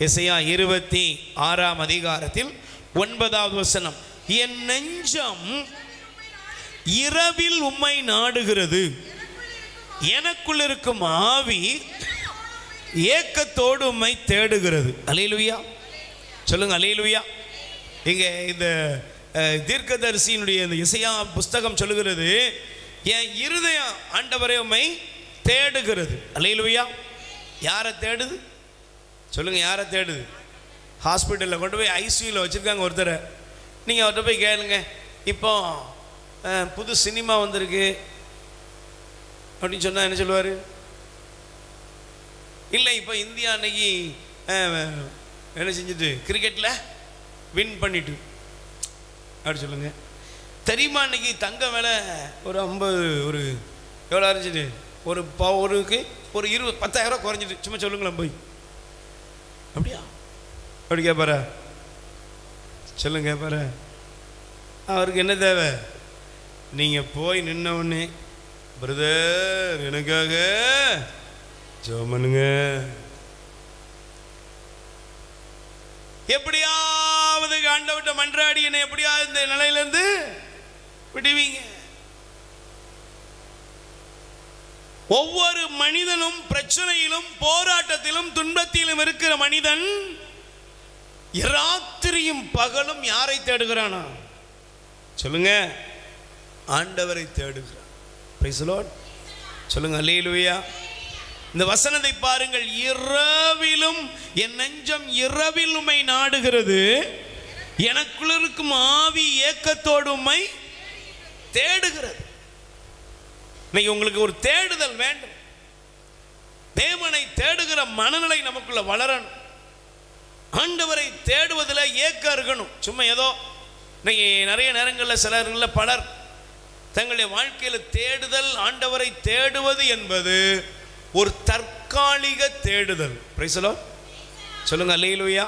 எசையா 26ஆம் அதிகாரத்தில் 9வது வசனம், என் நெஞ்சம் இரவில் உம்மை நாடுகிறது, எனக்குள் இருக்கும் ஆவி ஏக்கத்தோடு உம்மை தேடுகிறது. அல்லேலூயா. சொல்லுங்க அல்லேலூயா. இங்கே இந்த தீர்க்கதரிசியினுடைய இந்த எசையா புஸ்தகம் சொல்லுகிறது, என் இருதயம் ஆண்டவரே உம்மை தேடுகிறது. அல்லேலூயா. யாரை தேடுது? சொல்லுங்க, யாரை தேடுது? ஹாஸ்பிட்டலில் கொண்டு போய் ஐசியூவில் வச்சுருக்காங்க ஒருத்தரை. நீங்கள் அவர்கிட்ட போய் கேளுங்க, இப்போ புது சினிமா வந்திருக்கு அப்படின்னு சொன்னால் என்ன சொல்லுவார்? இல்லை, இப்போ இந்தியா அன்னைக்கு என்ன செஞ்சுட்டு கிரிக்கெட்டில் வின் பண்ணிட்டு அப்படி சொல்லுங்க. தெரியுமா அன்னைக்கு தங்கம் விலை ஒரு 50 ஒரு எவ்வளோ இருந்துச்சு, ஒரு பவுனுக்கு ஒரு 10,000 குறைஞ்சிட்டு, சும்மா சொல்லுங்களேன் போய். அப்படியா? அப்படி கேட்பாரா? சொல்லுங்க கேட்பார. அவருக்கு என்ன தேவை? நீங்கள் போய் நின்ன உடனே, பிரதர் எனக்காக ஜெபம் பண்ணுங்க, எப்படியாவது ஆண்டவர்ட்ட மன்றாடி என்னை எப்படியாவது இந்த நிலையிலிருந்து விடுவீங்க. ஒவ்வொரு மனிதனும் பிரச்சனையிலும் போராட்டத்திலும் துன்பத்திலும் இருக்கிற மனிதன் ராத்திரியும் பகலும் யாரை தேடுகிறானா? சொல்லுங்க, ஆண்டவரை தேடுகிறான். Price the Lord. சொல்லுங்க அல்லேலூயா. இந்த வசனத்தை பாருங்கள், இரவிலும் என் நெஞ்சம் இரவில் உம்மை நாடுகிறது, எனக்குள்ள இருக்கும் ஆவி ஏக்கத்தோடு உம்மை தேடுகிறது. இன்னைக்கு உங்களுக்கு ஒரு தேடுதல் வேண்டும். தேவனை தேடுகிற மனநிலை நமக்குள்ள வளரணும். ஆண்டவரை தேடுவதில் ஏக்கம் இருக்கணும். சும்மா ஏதோ இன்னைக்கு நிறைய நேரங்களில் சிலர்களில் பலர் தங்களுடைய வாழ்க்கையில் தேடுதல், ஆண்டவரை தேடுவது என்பது ஒரு தற்காலிக தேடுதல். Price the Lord. சொல்லுங்க அல்லேலூயா.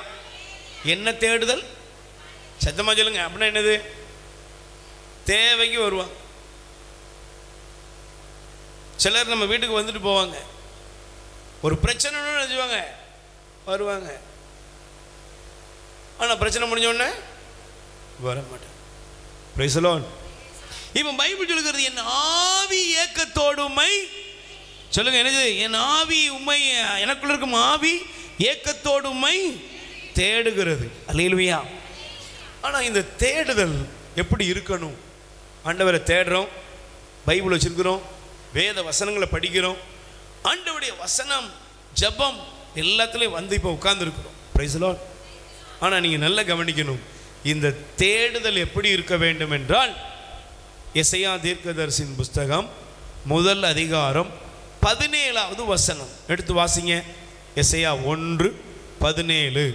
என்ன தேடுதல்? சத்தமா சொல்லுங்க. அப்படின்னா என்னது? தேவைக்கு வருவாங்க. சிலர் நம்ம வீட்டுக்கு வந்துட்டு போவாங்க, ஒரு பிரச்சனைன்னு நினைச்சுவாங்க வருவாங்க, ஆனால் பிரச்சனை முடிஞ்ச உடனே வர மாட்டேன். Price the Lord. இப்போ பைபிள் சொல்லுகிறது, என் ஆவி ஏக்கத்தோடு உம்மை, சொல்லுங்க என்னது? என் ஆவி உம்மை, எனக்குள்ள இருக்கும் ஆவி ஏக்கத்தோடு உம்மை தேடுகிறது. அல்லேலூயா. ஆனால் இந்த தேடுதல் எப்படி இருக்கணும் ஆண்டவரை தேடுறோம், பைபிள் வச்சிருக்கிறோம், வேத வசனங்களை படிக்கிறோம், ஆண்டவருடைய வசனம் ஜெபம் எல்லாத்துலேயும் வந்து இப்போ உட்கார்ந்துருக்கிறோம். Price the Lord. ஆனால் நீங்கள் நல்லா கவனிக்கணும், இந்த தேடுதல் எப்படி இருக்க வேண்டும் என்றால், எசையா தீர்க்கதரிசியின் புஸ்தகம் 1 அதிகாரம் 17வது வசனம் எடுத்து வாசிங்க. எசையா 1:17.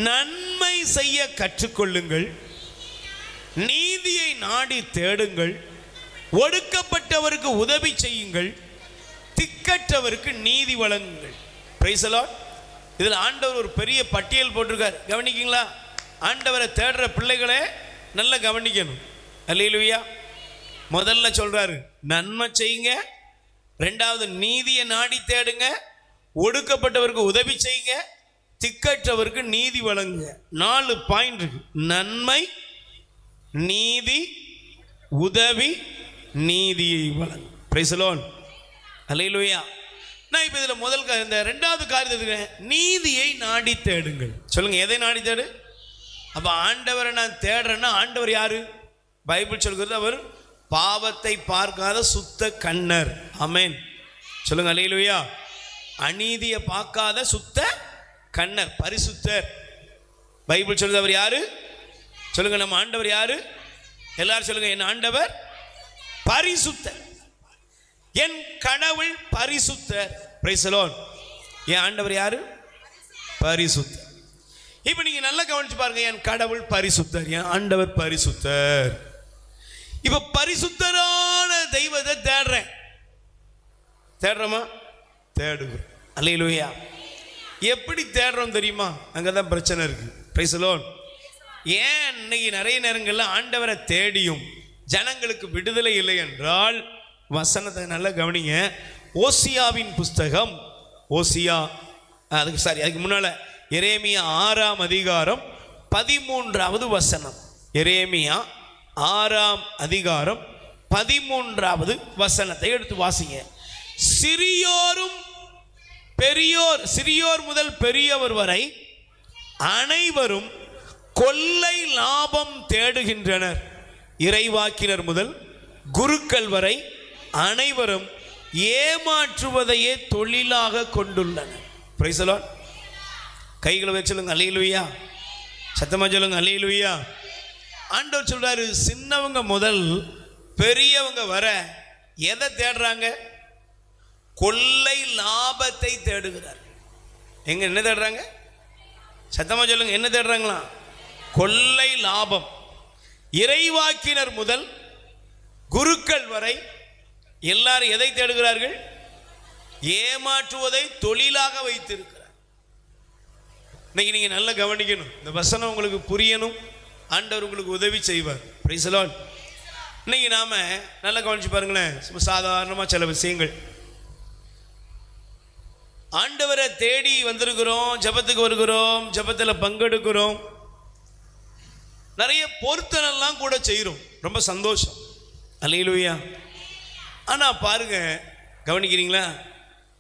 நன்மை செய்ய கற்றுக்கொள்ளுங்கள், நீதியை நாடி தேடுங்கள், ஒடுக்கப்பட்டவருக்கு உதவி செய்யுங்கள், திக்கற்றவருக்கு நீதி வழங்குங்கள். Praise the Lord. இதில் ஆண்டவர் ஒரு பெரிய பட்டியல் போட்டிருக்கார், கவனிக்கீங்களா? ஆண்டவரை தேடுற பிள்ளைகளே நல்லா கவனிக்கணும். அல்லேலூயா. முதல்ல சொல்றாரு நன்மை செய்யுங்க, ரெண்டாவது நீதியை நாடி தேடுங்க, ஒடுக்கப்பட்டவருக்கு உதவி செய்யுங்க, திக்கற்றவருக்கு நீதி வழங்குங்க. 4 பாயிண்ட் இருக்கு. நன்மை, நீதி, உதவி, நீதியை வழங்கு. Praise the Lord. அல்லேலூயா. நான் இப்போ இதில் இந்த 2வது காரியத்தை நீதியை நாடி தேடுங்கள். சொல்லுங்க, எதை நாடி தேடு? அப்போ ஆண்டவரை நான் தேடுறேன்னா ஆண்டவர் யாரு? பைபிள் சொல்கிறது அவர் பாவத்தை பார்க்காத சுத்த கண்ணர். ஆமென். சொல்லுங்க அல்லேலூயா. அநீதியை பார்க்காத சுத்த கண்ணர், பரிசுத்தர். பைபிள் சொல்றது அவர் யாரு? சொல்லுங்க, நம்ம ஆண்டவர் யாரு? எல்லாரும் சொல்லுங்க, என் ஆண்டவர் பரிசுத்தர், என் கடவுள் பரிசுத்தர். Price the Lord. என் ஆண்டவர் யாரு? பரிசுத்தர். இப்போ நீங்க நல்லா கவனிச்சு பாருங்க, என் கடவுள் பரிசுத்தர், என் ஆண்டவர் பரிசுத்தர். இப்ப பரிசுத்தரான தெய்வத்தை தேடுறேன். தேடுறோமா? தேடுகிறோம். அல்லேலூயா. எப்படி தேடுறோம் தெரியுமா? அங்கதான் பிரச்சனை இருக்கு. Price the Lord. ஏன் இன்னைக்கு நிறைய நேரங்களில் ஆண்டவரை தேடியும் ஜனங்களுக்கு விடுதலை இல்லை என்றால், வசனத்தை நல்லா கவனிங்க. ஓசியாவின் புஸ்தகம், அதுக்கு முன்னால எரேமியா 6ஆம் அதிகாரம் 13வது வசனம். எரேமியா 6ஆம் அதிகாரம் 13வது வசனத்தை எடுத்து வாசிங்க. சிறியோர் முதல் பெரியவர் வரை அனைவரும் கொள்ளை லாபம் தேடுகின்றனர். இறைவாக்கினர் முதல் குருக்கள் வரை அனைவரும் ஏமாற்றுவதையே தொழிலாக கொண்டுள்ளனர். Price the Lord. கைகளை வச்சு சொல்லுங்க அல்லேலூயா. சத்தமா சொல்லுங்க அல்லேலூயா. ஆண்டவர் சொல்றாரு, சின்னவங்க முதல் பெரியவங்க வர எதை தேடுறாங்க? கொள்ளை லாபத்தை தேடுகிறார். எங்க என்ன தேடுறாங்க? சத்தமா சொல்லுங்க, என்ன தேடுறாங்களா? கொள்ளை லாபம். இறைவாக்கினர் முதல் குருக்கள் வரை எல்லாரும் எதை தேடுகிறார்கள்? ஏமாற்றுவதை தொழிலாக வைத்திருக்கிறார். இன்னைக்கு நீங்க நல்லா கவனிக்கணும், இந்த வசனம் உங்களுக்கு புரியணும், ஆண்டவர் உங்களுக்கு உதவி செய்வார். Price the Lord. இன்னைக்கு நாம நல்லா கவனிச்சு பாருங்களேன். சாதாரணமா சில விஷயங்கள், ஆண்டவரை தேடி வந்திருக்கிறோம், ஜெபத்துக்கு வருகிறோம், ஜெபத்தில் பங்கெடுக்கிறோம், நிறைய பொருத்தனெல்லாம் கூட செய்கிறோம், ரொம்ப சந்தோஷம். அல்லேலூயா. ஆனால் பாருங்க, கவனிக்கிறீங்களா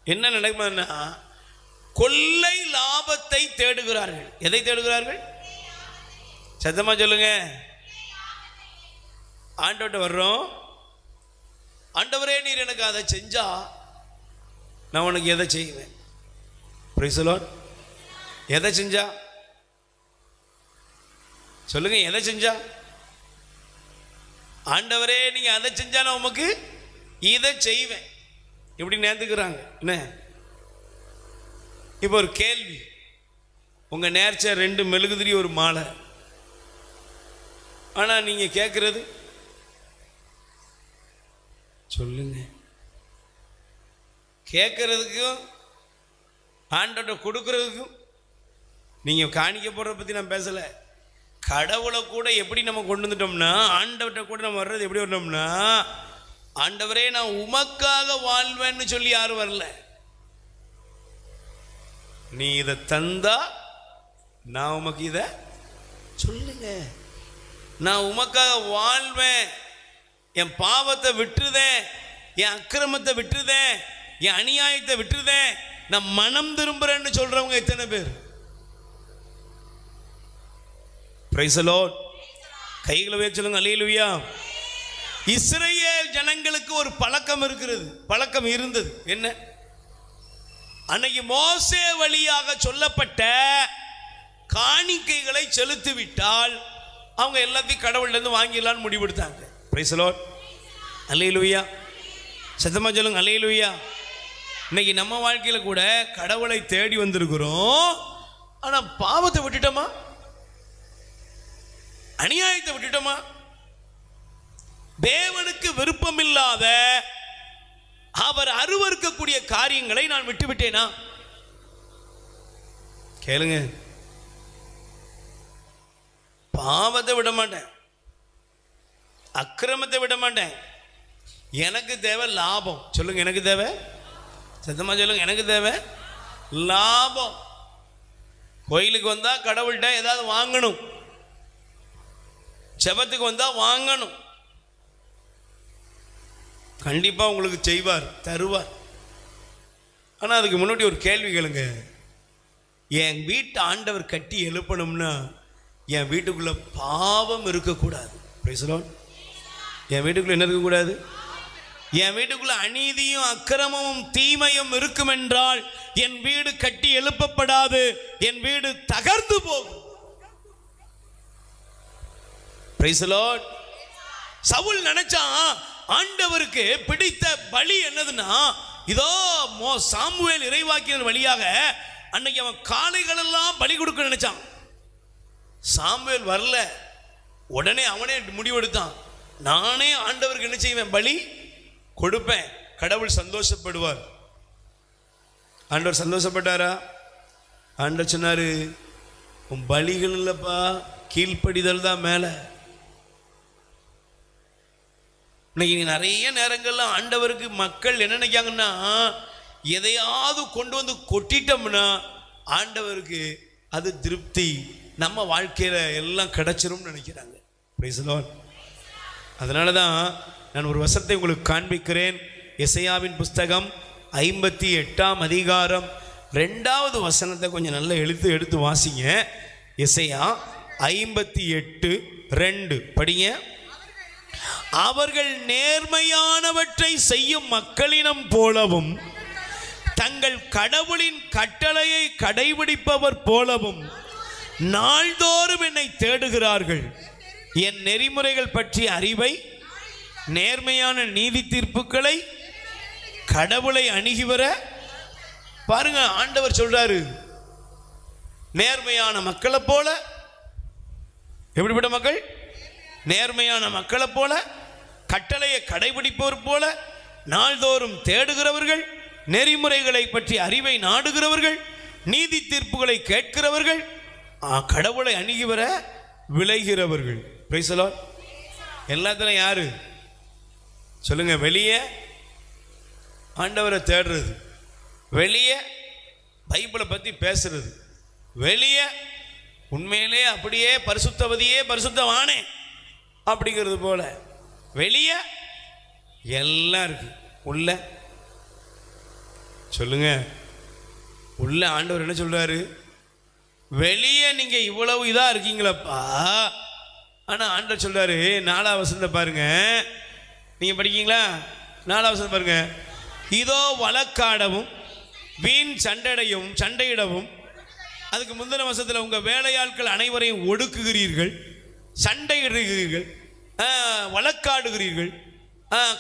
என்ன நடக்குதுன்னா, கொள்ளை லாபத்தை தேடுகிறார்கள். எதை தேடுகிறார்கள்? சத்தமா சொல்லுங்க. ஆண்டவர்கிட்ட வர்றோம், ஆண்டவரே நீர் எனக்கு அதை செஞ்சா நான் உனக்கு எதை செய்வேன்? Price the Lord. எதை செஞ்சா சொல்லுங்க, எதை செஞ்சா? ஆண்டவரே நீங்க அதை செஞ்சா நான் உமக்கு இதை செய்வேன். இப்படி நேர்ந்துக்கிறாங்க. என்ன இப்போ ஒரு கேள்வி, உங்க நேர்ச்ச 2 மெழுகுதிரி ஒரு மாலை, ஆனா நீங்க கேட்கறது சொல்லுங்க, கேட்கறதுக்கும் ஆண்டவர்கிட்ட கொடுக்கறதுக்கும். நீங்க காணிக்க போடுறத பத்தி நான் பேசல, கடவுளை கூட எப்படி நம்ம கொண்டு வந்துட்டோம்னா, ஆண்டவர்கிட்ட கூட நம்ம வர்றது எப்படி வரணும்னா, ஆண்டவரே நான் உமக்காக வாழ்வேன்னு சொல்லி யாரும் வரல. நீ இதை தந்தா நான் உமக்கு இதை சொல்லுங்க, நான் உமக்காக வாழ்வேன், என் பாவத்தை விட்டுருதேன், என் அக்கிரமத்தை விட்டுருதேன், என் அநியாயத்தை விட்டுருதேன், நான் மனம் திரும்புறேன்னு சொல்றவங்க எத்தனை பேர்? Price the Lord. கைகளை வச்சு சொல்லுங்க அல்லேலூயா. இஸ்ரவேல் ஜனங்களுக்கு ஒரு பழக்கம் இருக்கிறது, பழக்கம் இருந்தது. என்ன? அன்னைக்கு மோசே வழியாக சொல்லப்பட்ட காணிக்கைகளை செலுத்திவிட்டால் அவங்க எல்லாத்தையும் கடவுள்லேருந்து வாங்கிடலான்னு முடிவெடுத்தாங்க. Price the Lord. அல்லேலூயா. சத்தமா சொல்லுங்க அல்லேலூயா. இன்னைக்கு நம்ம வாழ்க்கையில் கூட கடவுளை தேடி வந்திருக்கிறோம், ஆனால் பாவத்தை விட்டுட்டோமா? அநியாயத்தை விட்டுட்டோமா? தேவனுக்கு விருப்பமில்லாத அவர் அருவருக்கக்கூடிய காரியங்களை நான் விட்டுவிட்டேனா? கேளுங்க. பாவத்தை விட மாட்டேன், அக்கிரமத்தை விட மாட்டேன். எனக்கு தேவை லாபம். சொல்லுங்க, எனக்கு தேவை. சத்தமா சொல்லுங்க, எனக்கு தேவை லாபம். கோயிலுக்கு வந்தா கடவுள்கிட்ட ஏதாவது வாங்கணும், ஜெபத்துக்கு வந்தா வாங்கணும். கண்டிப்பா உங்களுக்கு செய்வார், தருவார். ஆனா அதுக்கு முன்னாடி ஒரு கேள்வி கேளுங்க. என் வீட்டை ஆண்டவர் கட்டி எழுப்பணும்னா என் வீட்டுக்குள்ள பாவம் இருக்கக்கூடாது. Price the Lord. என் வீட்டுக்குள்ள என்ன இருக்கக்கூடாது? என் வீட்டுக்குள்ள அநீதியும் அக்கிரமமும் தீமையும் இருக்கும் என்றால் என் வீடு கட்டி எழுப்பப்படாது, என் வீடு தகர்ந்து போகும். Price the Lord. சவுல் நினைச்சான் ஆண்டவருக்கு பிடித்த பலி என்னதுன்னா, இதோ சாமுவேல் இறைவாக்கினர் வழியாக அன்னைக்கு அவன் காளைகள் எல்லாம் பலி கொடுக்க நினைச்சான். சாமுவேல் வரல, உடனே அவனே முடிவெடுத்தான், நானே ஆண்டவருக்கு என்ன செய்வேன்? பலி கொடுப்பேன், கடவுள் சந்தோஷப்படுவார். ஆண்டவர் சந்தோஷப்பட்டாரா? ஆண்டவர் சொன்னாரு, உன் பலிகள் இல்லப்பா, கீழ்ப்படிதல் தான் மேல. இன்னைக்கு நிறைய நேரங்கள்ல ஆண்டவருக்கு மக்கள் என்ன நினைக்காங்கன்னா, எதையாவது கொண்டு வந்து கொட்டிட்டோம்னா ஆண்டவருக்கு அது திருப்தி, நம்ம வாழ்க்கையில எல்லாம் கிடைச்சிரும் நினைக்கிறாங்க. Price the Lord. அதனால தான் நான் ஒரு வசனத்தை உங்களுக்கு காண்பிக்கிறேன். எசையாவின் புஸ்தகம் 58ஆம் அதிகாரம் 2வது வசனத்தை கொஞ்சம் நல்லா எடுத்து வாசிங்க. எசையா 58:2 படிங்க. அவர்கள் நேர்மையானவற்றை செய்யும் மக்களினம் போலவும் தங்கள் கடவுளின் கட்டளையை கடைபிடிப்பவர் போலவும் நாள்தோறும் என்னை தேடுகிறார்கள். என் நெறிமுறைகள் பற்றிய அறிவை, நேர்மையான நீதி தீர்ப்புகளை, கடவுளை அணுகி வர பாருங்க. ஆண்டவர் சொல்றாரு, நேர்மையான மக்களை போல. எப்படிப்பட்ட மக்கள்? நேர்மையான மக்களை போல, கட்டளையை கடைபிடிப்பவர் போல, நாள்தோறும் தேடுகிறவர்கள், நெறிமுறைகளை பற்றி அறிவை நாடுகிறவர்கள், நீதி தீர்ப்புகளை கேட்கிறவர்கள், கடவுளை அணுகி வர விளைகிறவர்கள். Price the Lord. எல்லாத்திலும் யாரு சொல்லுங்க? வெளியே ஆண்டவரை தேடுறது, வெளியே பைபிளை பத்தி பேசுறது, வெளியே உண்மையிலே அப்படியே பரிசுத்தவதியே பரிசுத்தவானே அப்படிங்கிறது போல வெளியே எல்லாம் இருக்கு. உள்ள சொல்லுங்க, உள்ள ஆண்டவர் என்ன சொல்றாரு? வெளியே நீங்க இவ்வளவு இதா இருக்கீங்களப்பா, ஆனா ஆண்டவர் சொல்றாரு 4ஆம் வசனத்தை பாருங்க. நீங்க படிக்கீங்களா? 4ஆம் வசனம் பாருங்க. இதோ வழக்காடவும் வீண் சண்டையிடவும். அதுக்கு முந்தின வசனத்தில் உங்க வேலையாட்கள் அனைவரையும் ஒடுக்குகிறீர்கள், சண்டையிடுகிறீர்கள், வழக்காடுகிறீர்கள்,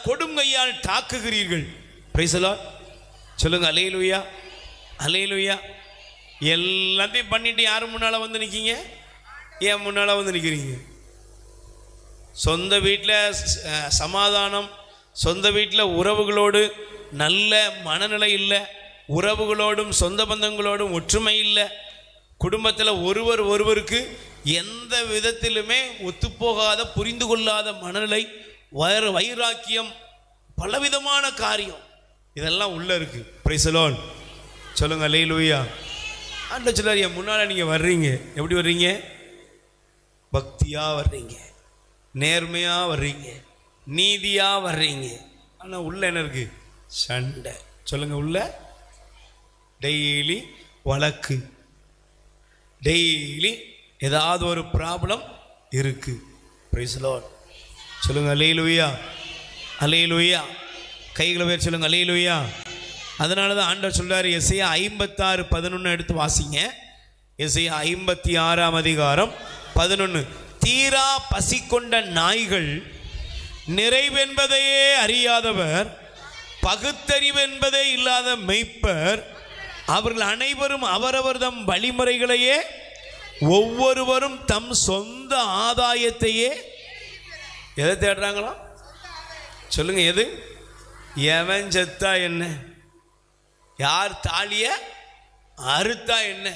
கொடுங்கையால் தாக்குகிறீர்கள். Price the Lord. சொல்லுங்க அல்லேலூயா, அல்லேலூயா. எல்லாத்தையும் பண்ணிட்டு யாரும் முன்னால வந்து நிற்கீங்க? ஏன் முன்னால வந்து நிற்கிறீங்க? சொந்த வீட்டில் சமாதானம், சொந்த வீட்டில் உறவுகளோடு நல்ல மனநிலை இல்லை, உறவுகளோடும் சொந்த பந்தங்களோடும் ஒற்றுமை இல்லை, குடும்பத்தில் ஒருவருக்கு எந்த விதத்திலுமே ஒத்துப்போகாத புரிந்து கொள்ளாத மனநிலை, வைராக்கியம், பலவிதமான காரியம், இதெல்லாம் உள்ள இருக்கு. Price the Lord. சொல்லுங்க அல்லேலூயா. ஆண்டவர் சொல்றாரு, என் முன்னால நீங்க வர்றீங்க. எப்படி வர்றீங்க? பக்தியா வர்றீங்க, நேர்மையா வர்றீங்க, நீதியா வர்றீங்க. ஆனா உள்ள என்ன இருக்கு? சண்டை. சொல்லுங்க, உள்ள டெய்லி வழக்கு, டெய்லி ஏதாவது ஒரு ப்ராப்ளம் இருக்கு. Praise lord. சொல்லுங்க அல்லேலூயா, அல்லேலூயா. கைகளை பேர் சொல்லுங்க அல்லேலூயா. அதனால தான் ஆண்டவர் சொல்றாரு, எசையா 56:11 எடுத்து வாசிங்க. எசையா 56:11. தீரா பசி கொண்ட நாய்கள், நிறைவென்பதையே அறியாதவர், பகுத்தறிவென்பதே இல்லாத மெய்ப்பர், அவர்கள் அனைவரும் அவரவர் தம் வழிமுறைகளையே, ஒவ்வொருவரும் தம் சொந்த ஆதாயத்தையே எதை தேடுறாங்களா? சொல்லுங்க, எது? எவன் செத்தா என்ன, யார் தாலிய அறுத்தா என்ன,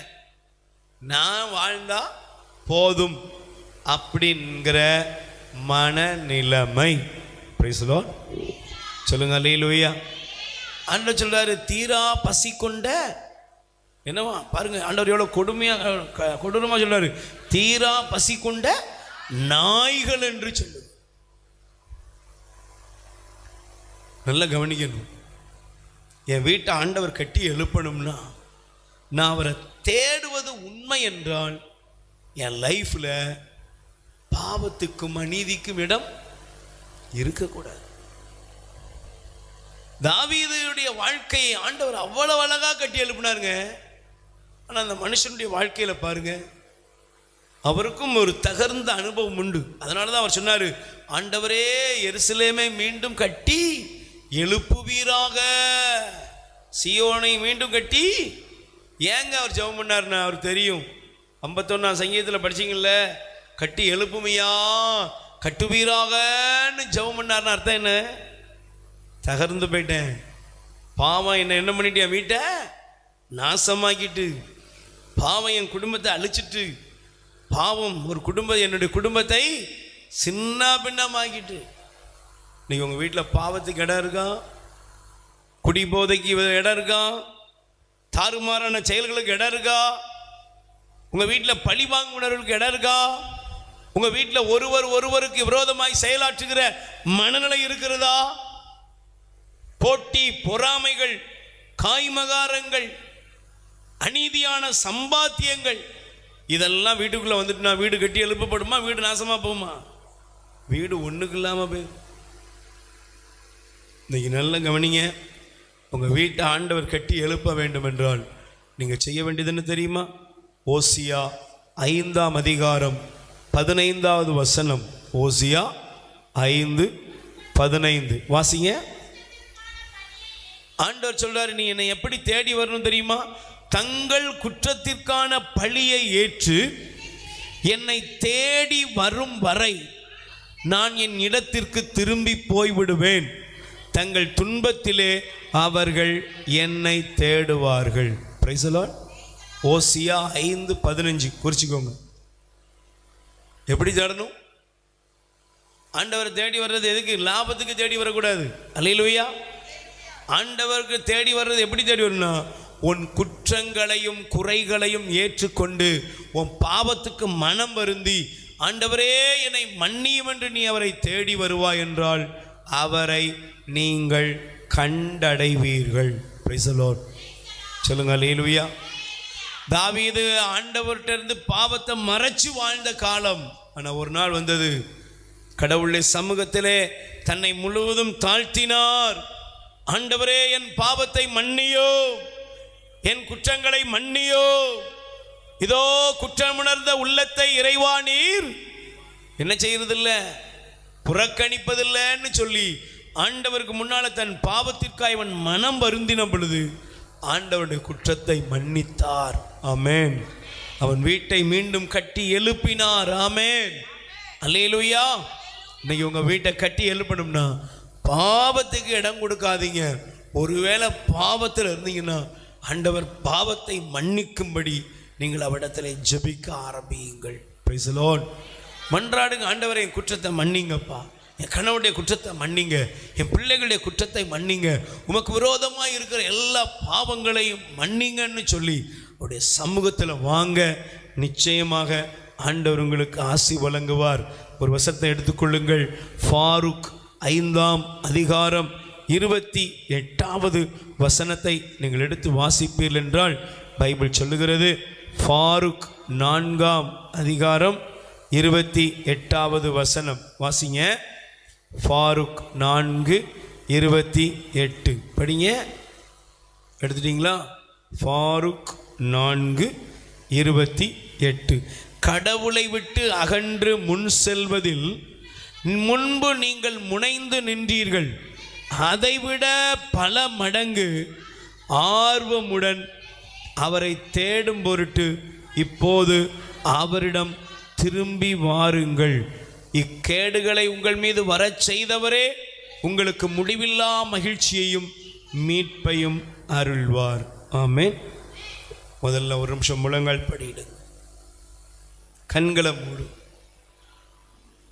நான் வாழ்ந்தா போதும் அப்படிங்கிற மனநிலைமை. Price the Lord. சொல்லுங்க அல்லேலூயா. ஆண்டவர் சொல்றாரு, தீரா பசி கொண்ட, என்னவா பாருங்க ஆண்டவர் எவ்வளவு கொடூரமா சொல்றாரு, தீரா பசி கொண்ட நாய்கள் என்று சொல்லு. நல்லா கவனிக்கணும். என் வீட்டை ஆண்டவர் கட்டி எழுப்பணும்னா நான் அவரை தேடுவது உண்மை என்றால் என் லைஃப்ல பாவத்துக்கும் அநீதிக்கும் இடம் இருக்கக்கூடாது. தாவீதுடைய வாழ்க்கையை ஆண்டவர் அவ்வளவு அழகா கட்டி எழுப்பினாருங்க. ஆனா அந்த மனுஷனுடைய வாழ்க்கையில பாருங்க, அவருக்கும் ஒரு தகர்ந்த அனுபவம் உண்டு. அதனாலதான் அவர் சொன்னாரு, ஆண்டவரே எருசலேமை மீண்டும் கட்டி எழுப்புவீராக, சீயோனை மீண்டும் கட்டி. ஏங்க அவர் ஜெபம் பண்ணாருன்னா அவருக்கு தெரியும். 51 சங்கீதத்தில் படிச்சீங்கல்ல, கட்டி எழுப்புமையா, கட்டுவீராகன்னு ஜெபம் பண்ணாருன்னு அர்த்தம் என்ன? தகர்ந்து போயிட்டேன், பாவம் என்ன பண்ணிட்டியா, வீட்டை நாசமாக்கிட்டு, பாவம் என் குடும்பத்தை அழிச்சிட்டு, பாவம் ஒரு என்னுடைய குடும்பத்தை சின்ன பின்னமாக்கிட்டு. இன்னைக்கு உங்கள் வீட்டில் பாவத்துக்கு இடம் இருக்கா, குடி போதைக்கு இடம் இருக்கா, தாறுமாறான செயல்களுக்கு இடம் இருக்கா, உங்கள் வீட்டில் பழி வாங்கும் உணர்வுக்கு இடம் இருக்கா, உங்கள் வீட்டில் ஒருவருக்கு விரோதமாய் செயலாற்றுகிற மனநிலை இருக்கிறதா, போட்டி பொறாமைகள், காய்மகாரங்கள், அநீதியான சம்பாத்தியங்கள், இதெல்லாம் வீட்டுக்குள்ளே வந்துட்டுனா வீடு கட்டி எழுப்பப்படுமா, வீடு நாசமாக போகுமா? வீடு ஒன்றுக்கு இல்லாமல் போய். இன்னைக்கு நல்ல கவனிங்க, உங்கள் வீட்டை ஆண்டவர் கட்டி எழுப்ப வேண்டும் என்றால் நீங்கள் செய்ய வேண்டியது என்ன தெரியுமா? ஓசியா 5:15. ஓசியா 5:15 வாசிங்க. ஆண்டவர் சொல்றாரு, நீ என்னை எப்படி தேடி வரணும் தெரியுமா? தங்கள் குற்றத்திற்கான பழியை ஏற்று என்னை தேடி வரும் வரை நான் என் இடத்திற்கு திரும்பி போய்விடுவேன். தங்கள் துன்பத்திலே அவர்கள் என்னை தேடுவார்கள். Price the Lord. ஓசியா 5:15 குறிச்சுக்கோங்க. எப்படி தேடணும்? ஆண்டவரை தேடி வர்றது எதுக்கு? லாபத்துக்கு தேடி வரக்கூடாது. அல்லேலூயா. ஆண்டவருக்கு தேடி வர்றது எப்படி தேடி வரணும்னா, உன் குற்றங்களையும் குறைகளையும் ஏற்றுக்கொண்டு உன் பாவத்துக்கு மனம் வருந்தி, ஆண்டவரே என்னை மன்னியும் என்று நீ அவரை தேடி வருவாய் என்றால் அவரை நீங்கள் கண்டடைவீர்கள். Price the Lord. சொல்லுங்க அல்லேலூயா. தாவீது ஆண்டவர்கிட்ட இருந்து பாவத்தை மறைச்சு வாழ்ந்த காலம். ஆனால் ஒரு நாள் வந்தது, கடவுளுடைய சமூகத்திலே தன்னை முழுவதும் தாழ்த்தினார். ஆண்டவரே என் பாவத்தை மன்னியோ, என் குற்றங்களை மன்னியோ, இதோ குற்றமுணர்ந்த உள்ளத்தை இறைவா நீர் என்ன செய்யறதில்ல, புறக்கணிப்பதில்லைன்னு சொல்லி ஆண்டவருக்கு முன்னால தன் பாவத்திற்காக அவன் மனம் வருந்தின பொழுது ஆண்டவருடைய குற்றத்தை மன்னித்தார். ஆமென். அவன் வீட்டை மீண்டும் கட்டி எழுப்பினார். ஆமென். அல்லேலூயா. இன்னைக்கு உங்க வீட்டை கட்டி எழுப்பணும்னா பாவத்துக்கு இடம் கொடுக்காதீங்க. ஒருவேளை பாவத்தில் இருந்தீங்கன்னா ஆண்டவர் பாவத்தை மன்னிக்கும்படி நீங்கள் அவரிடத்தில் ஜெபிக்க ஆரம்பியுங்கள். Price the Lord. மன்றாடுங்க, ஆண்டவரே என் குற்றத்தை மன்னிங்கப்பா, என் கணவனுடைய குற்றத்தை மன்னிங்க, என் பிள்ளைகளுடைய குற்றத்தை மன்னிங்க, உமக்கு விரோதமாக இருக்கிற எல்லா பாவங்களையும் மன்னிங்கன்னு சொல்லி அவருடைய சமூகத்தில் வாங்க. நிச்சயமாக ஆண்டவர் உங்களுக்கு ஆசி வழங்குவார். ஒரு வசனத்தை எடுத்துக்கொள்ளுங்கள். ஃபாரூக் 5:28 வசனத்தை நீங்கள் எடுத்து வாசிப்பீர்கள் என்றால் பைபிள் சொல்லுகிறது, ஃபாரூக் 4 28வது வசனம் வாசிங்க. ஃபாரூக் 4:28 படிங்க. எடுத்துட்டீங்களா? ஃபாரூக் 4:28. கடவுளை விட்டு அகன்று முன் செல்வதில் முன்பு நீங்கள் முனைந்து நின்றீர்கள், அதைவிட பல மடங்கு ஆர்வமுடன் அவரை தேடும் பொருட்டு இப்போது அவரிடம் திரும்பி வாருங்கள். இக்கேடுகளை உங்கள் மீது வரச் செய்தவரே உங்களுக்கு முடிவில்லா மகிழ்ச்சியையும் மீட்பையும் அருள்வார். ஆமென். முதல்ல ஒரு நிமிஷம் முழங்கால் படியிடுங்க, கண்களை மூடு.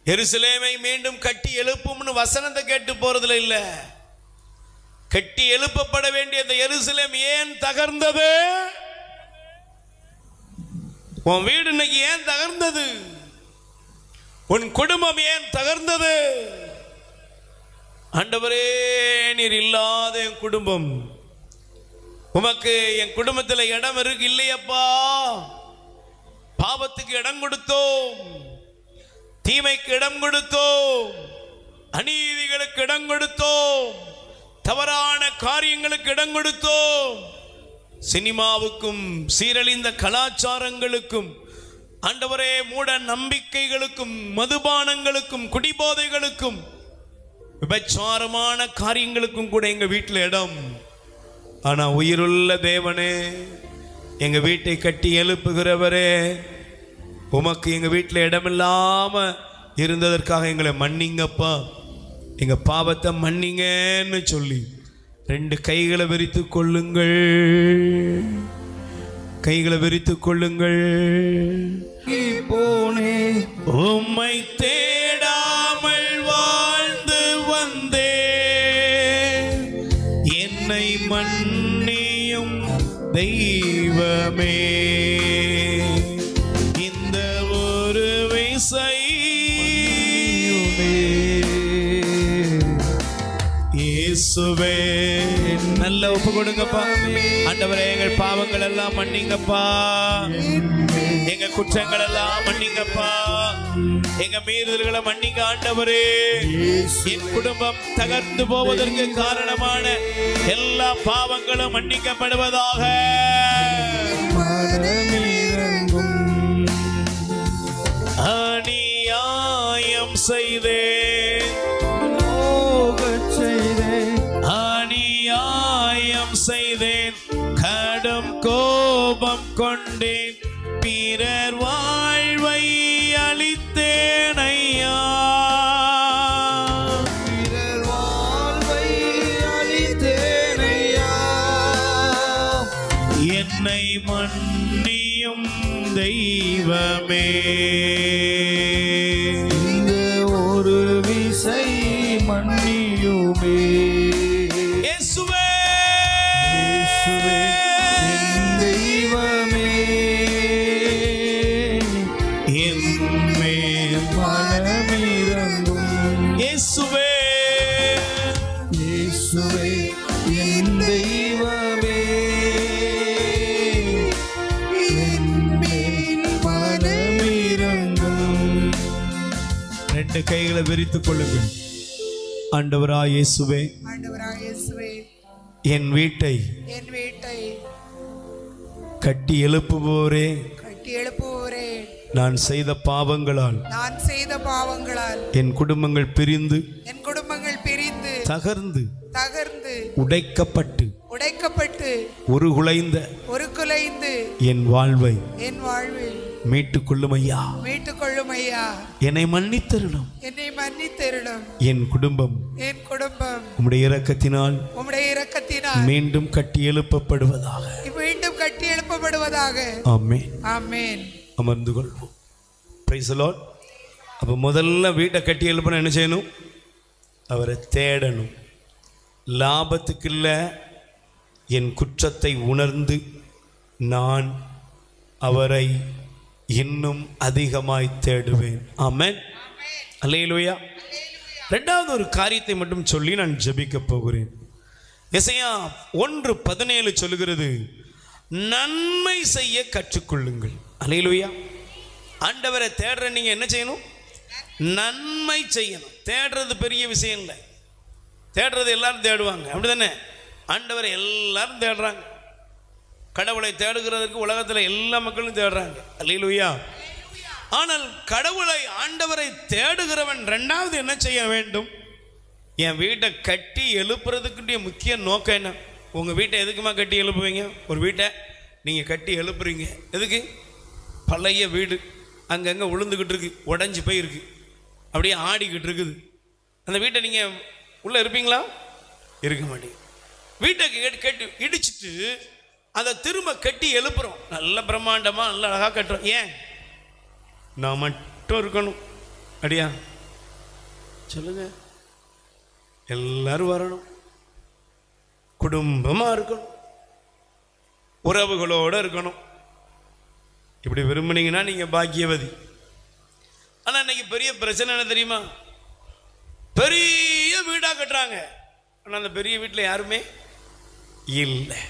எருசலேமை மீண்டும் கட்டி எழுப்பும்னு வசனத்தை கேட்டு போறதுல இல்ல, கட்டி எழுப்பப்பட வேண்டிய இந்த எருசலேம் ஏன் தகர்ந்தது? உன் வீடு இன்னைக்கு ஏன் தகர்ந்தது? உன் குடும்பம் ஏன் தகர்ந்தது? ஆண்டவரே, நீர் இல்லாத என் குடும்பம், உமக்கு என் குடும்பத்தில் இடம் இருக்கு இல்லையப்பா. பாவத்துக்கு இடம் கொடுத்தோம், தீமைக்கு இடம் கொடுத்தோம், அநீதிகளுக்கு இடம் கொடுத்தோம், தவறான காரியங்களுக்கு இடம் கொடுத்தோம், சினிமாவுக்கும் சீரழிந்த கலாச்சாரங்களுக்கும் ஆண்டவரே மூட நம்பிக்கைகளுக்கும் மதுபானங்களுக்கும் குடிபோதைகளுக்கும் விபச்சாரமான காரியங்களுக்கும் கூட எங்க வீட்டில் இடம். ஆனா உயிருள்ள தேவனே, எங்க வீட்டை கட்டி எழுப்புகிறவரே, உமக்கு எங்க வீட்டில் இடமில்லாம இருந்ததற்காக எங்களை மன்னிங்கப்பா, எங்க பாவத்தை மன்னிங்கன்னு சொல்லி 2 கைகளை விரித்து கொள்ளுங்கள், கைகளை விரித்து கொள்ளுங்கள். போனே உம்மை தேடாமல் வாழ்ந்து வந்தே, என்னை மன்னியும் தெய்வமே, இந்த ஒரு விசை இயேசுவே. நல்ல ஒப்பு கொடுங்கப்பா. ஆண்டவரே, எங்கள் பாவங்கள் எல்லாம் மன்னிங்கப்பா, எங்க குற்றங்கள் எல்லாம் மன்னிங்கப்பா, எங்க மீறுதல்களை மன்னிங்க ஆண்டவரே. என் குடும்பம் தகர்ந்து போவதற்கு காரணமான எல்லா பாவங்களும் மன்னிக்கப்படுவதாக. அநியாயம் செய்தேன், அநியாயம் செய்தேன், கடும் கோபம் கொண்டேன், பிறர் வாழ்வை அளித்தேன் ஐயா, பிறர் வாழ்வை அளித்தேன் ஐயா, என்னை மன்னியும் தெய்வமே, இந்த ஒரு விசை மன்னியுமே. இயேசுவே, இயேசுவே, என் தெய்வமே, என் மேல் மனமிரங்கும். இயேசுவே, இயேசுவே, என் தெய்வமே, என் மேல் மனமிரங்கும். 2 கைகளை விரித்துக் கொள்ளுங்கள். ஆண்டவராய் இயேசுவே, ஆண்டவராய் இயேசுவே, என் வீட்டை என் வீட்டை கட்டி எழுப்புவோரே, கட்டி எழுப்புவோரே, நான் செய்த பாவங்களால் நான் செய்த பாவங்களால் என் குடும்பங்கள் பிரிந்து என் குடும்பங்கள் பிரிந்து தகர்ந்து தகர்ந்து உடைக்கப்பட்டு உடைக்கப்பட்டு உருகுலைந்து என் என் வாழ்வை மீட்டுக் கொள்ளும் ஐயா, மீட்டுக்கொள்ளும் ஐயா, என்னை மன்னித்தருளும். என்னை மன்னித்தருளும். என் குடும்பம் உம்முடைய இரக்கத்தினால் மீண்டும் கட்டி எழுப்பப்படுவதாக. மீண்டும் கட்டி எழுப்பப்படுவதாக. ஆமென். ஆமென். அமர்ந்து கொள்வோம். Price the Lord. அப்போ முதல்ல வீட்டை கட்டி எழுப்பணும், என்ன செய்யணும்? அவரை தேடணும். லாபத்துக்கு இல்லை, என் குற்றத்தை உணர்ந்து நான் அவரை இன்னும் அதிகமாய் தேடுவேன். ஆமென். அல்லேலூயா. 2வது ஒரு காரியத்தை மட்டும் சொல்லி நான் ஜெபிக்க போகிறேன். எசையா 1:17 சொல்லுகிறது, நன்மை செய்ய கற்றுக்கொள்ளுங்கள். அல்லேலூயா. ஆண்டவரை தேடுற நீங்க என்ன செய்யணும்? நன்மை செய்யணும். தேடுறது பெரிய விஷயம் இல்லை. தேடுறது எல்லாரும் தேடுவாங்க, அப்படிதானே? ஆண்டவரை எல்லாரும் தேடுறாங்க. கடவுளை தேடுகிறதுக்கு உலகத்தில் எல்லா மக்களும் தேடுறாங்க. அல்லேலூயா. ஆனால் கடவுளை ஆண்டவரை தேடுகிறவன் ரெண்டாவது என்ன செய்ய வேண்டும்? என் வீட்டை கட்டி எழுப்புறதுக்குரிய முக்கிய நோக்கம் என்ன? உங்கள் வீட்டை எதுக்குமா கட்டி எழுப்புவீங்க? ஒரு வீட்டை நீங்கள் கட்டி எழுப்புறீங்க எதுக்கு? பழைய வீடு அங்கங்கே உளுந்துக்கிட்டு இருக்கு, உடஞ்சி போயிருக்கு, அப்படியே ஆடிக்கிட்டு இருக்குது. அந்த வீட்டை நீங்கள் உள்ளே இருப்பீங்களா? இருக்க மாட்டீங்க. வீட்டை கட்டி இடிச்சிட்டு அதை திரும்ப கட்டி எழுப்புறோம். நல்ல பிரம்மாண்டமாக நல்ல அழகாக கட்டுறோம். ஏன்? நான் மட்டும் இருக்கணும். அப்படியா? சொல்லுங்க. எல்லாரும் வரணும், குடும்பமாக இருக்கணும், உறவுகளோடு இருக்கணும். இப்படி விரும்புனீங்கன்னா நீங்கள் பாக்கியவதி. ஆனால் இன்னைக்கு பெரிய பிரச்சனை என்ன தெரியுமா? பெரிய வீடாக கட்டுறாங்க, ஆனால் அந்த பெரிய வீட்டில் யாருமே இல்லை.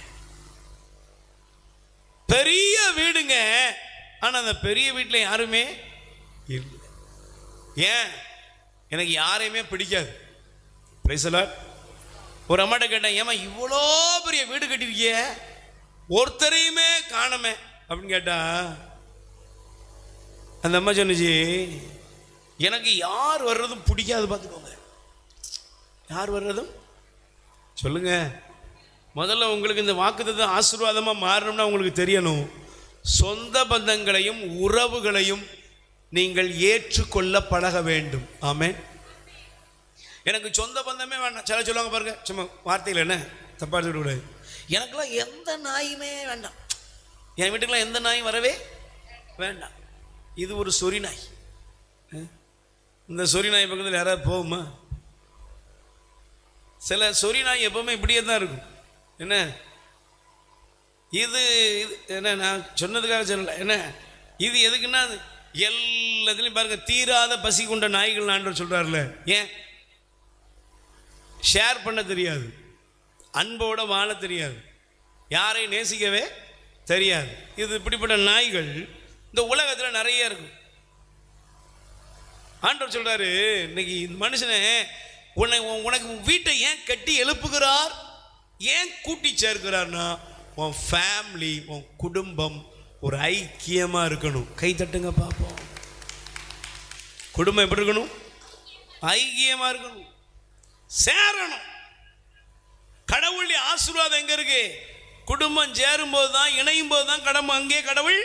பெரிய வீடுங்க, ஆனால் அந்த பெரிய வீட்டில் யாருமே இல்லை. ஏன்? எனக்கு யாரையுமே பிடிக்காது. Price the Lord. ஒரு அம்மாட்ட கேட்டேன், ஏமா இவ்வளோ பெரிய வீடு கட்டிருக்கிய, ஒருத்தரையுமே காணமே அப்படின்னு கேட்டா, அந்த அம்மா சொன்னிச்சு, எனக்கு யார் வர்றதும் பிடிக்காது. பார்த்துக்கோங்க, யார் வர்றதும். சொல்லுங்க. முதல்ல உங்களுக்கு இந்த வாக்குத்தத்தம் ஆசீர்வாதமாக மாறணும்னா உங்களுக்கு தெரியணும், சொந்த பந்தங்களையும் உறவுகளையும் நீங்கள் ஏற்றுக்கொள்ள பழக வேண்டும். ஆமென். எனக்கு சொந்த பந்தமே வேண்டாம். சில சொல்லுவாங்க பாருங்க, சும்மா வார்த்தைகள் என்ன தப்பா எடுத்துக்கூடாது, எனக்குலாம் எந்த நாயுமே வேண்டாம், என் வீட்டுக்கெல்லாம் எந்த நாயும் வரவே வேண்டாம். இது ஒரு சொறி நாய். இந்த சொறி நாய் பக்கத்தில் யாராவது போகுமா? சில சொறி நாய் எப்பவுமே இப்படியே தான் இருக்கும். என்ன இது என்ன நான் சொன்னதுக்காக சொல்லலை. என்ன இது எதுக்குன்னா, எல்லாத்துலேயும் பாருங்க, தீராத பசி கொண்ட நாய்கள் ஆண்டவர் சொல்கிறார்ல. ஏன்? ஷேர் பண்ண தெரியாது, அன்போட வாழ தெரியாது, யாரையும் நேசிக்கவே தெரியாது. இது இப்படிப்பட்ட நாய்கள் இந்த உலகத்தில் நிறைய இருக்கும். ஆண்டவர் சொல்றாரு, இன்னைக்கு இந்த மனுஷனை உனக்கு வீட்டை ஏன் கட்டி எழுப்புகிறார், ஏன் கூட்டி சேர்க்கிறார்னா, உன் ஃபேமிலி, உன் குடும்பம் ஒரு ஐக்கியமா இருக்கணும். கை தட்டுங்க பார்ப்போம். குடும்பம் எப்படி இருக்கணும்? ஐக்கியமா இருக்கணும், சேரணும். கடவுளுடைய ஆசீர்வாதம் எங்க இருக்கு? குடும்பம் சேரும் போது தான், இணையும் போது தான் கடவுள் அங்கே கடவுள்.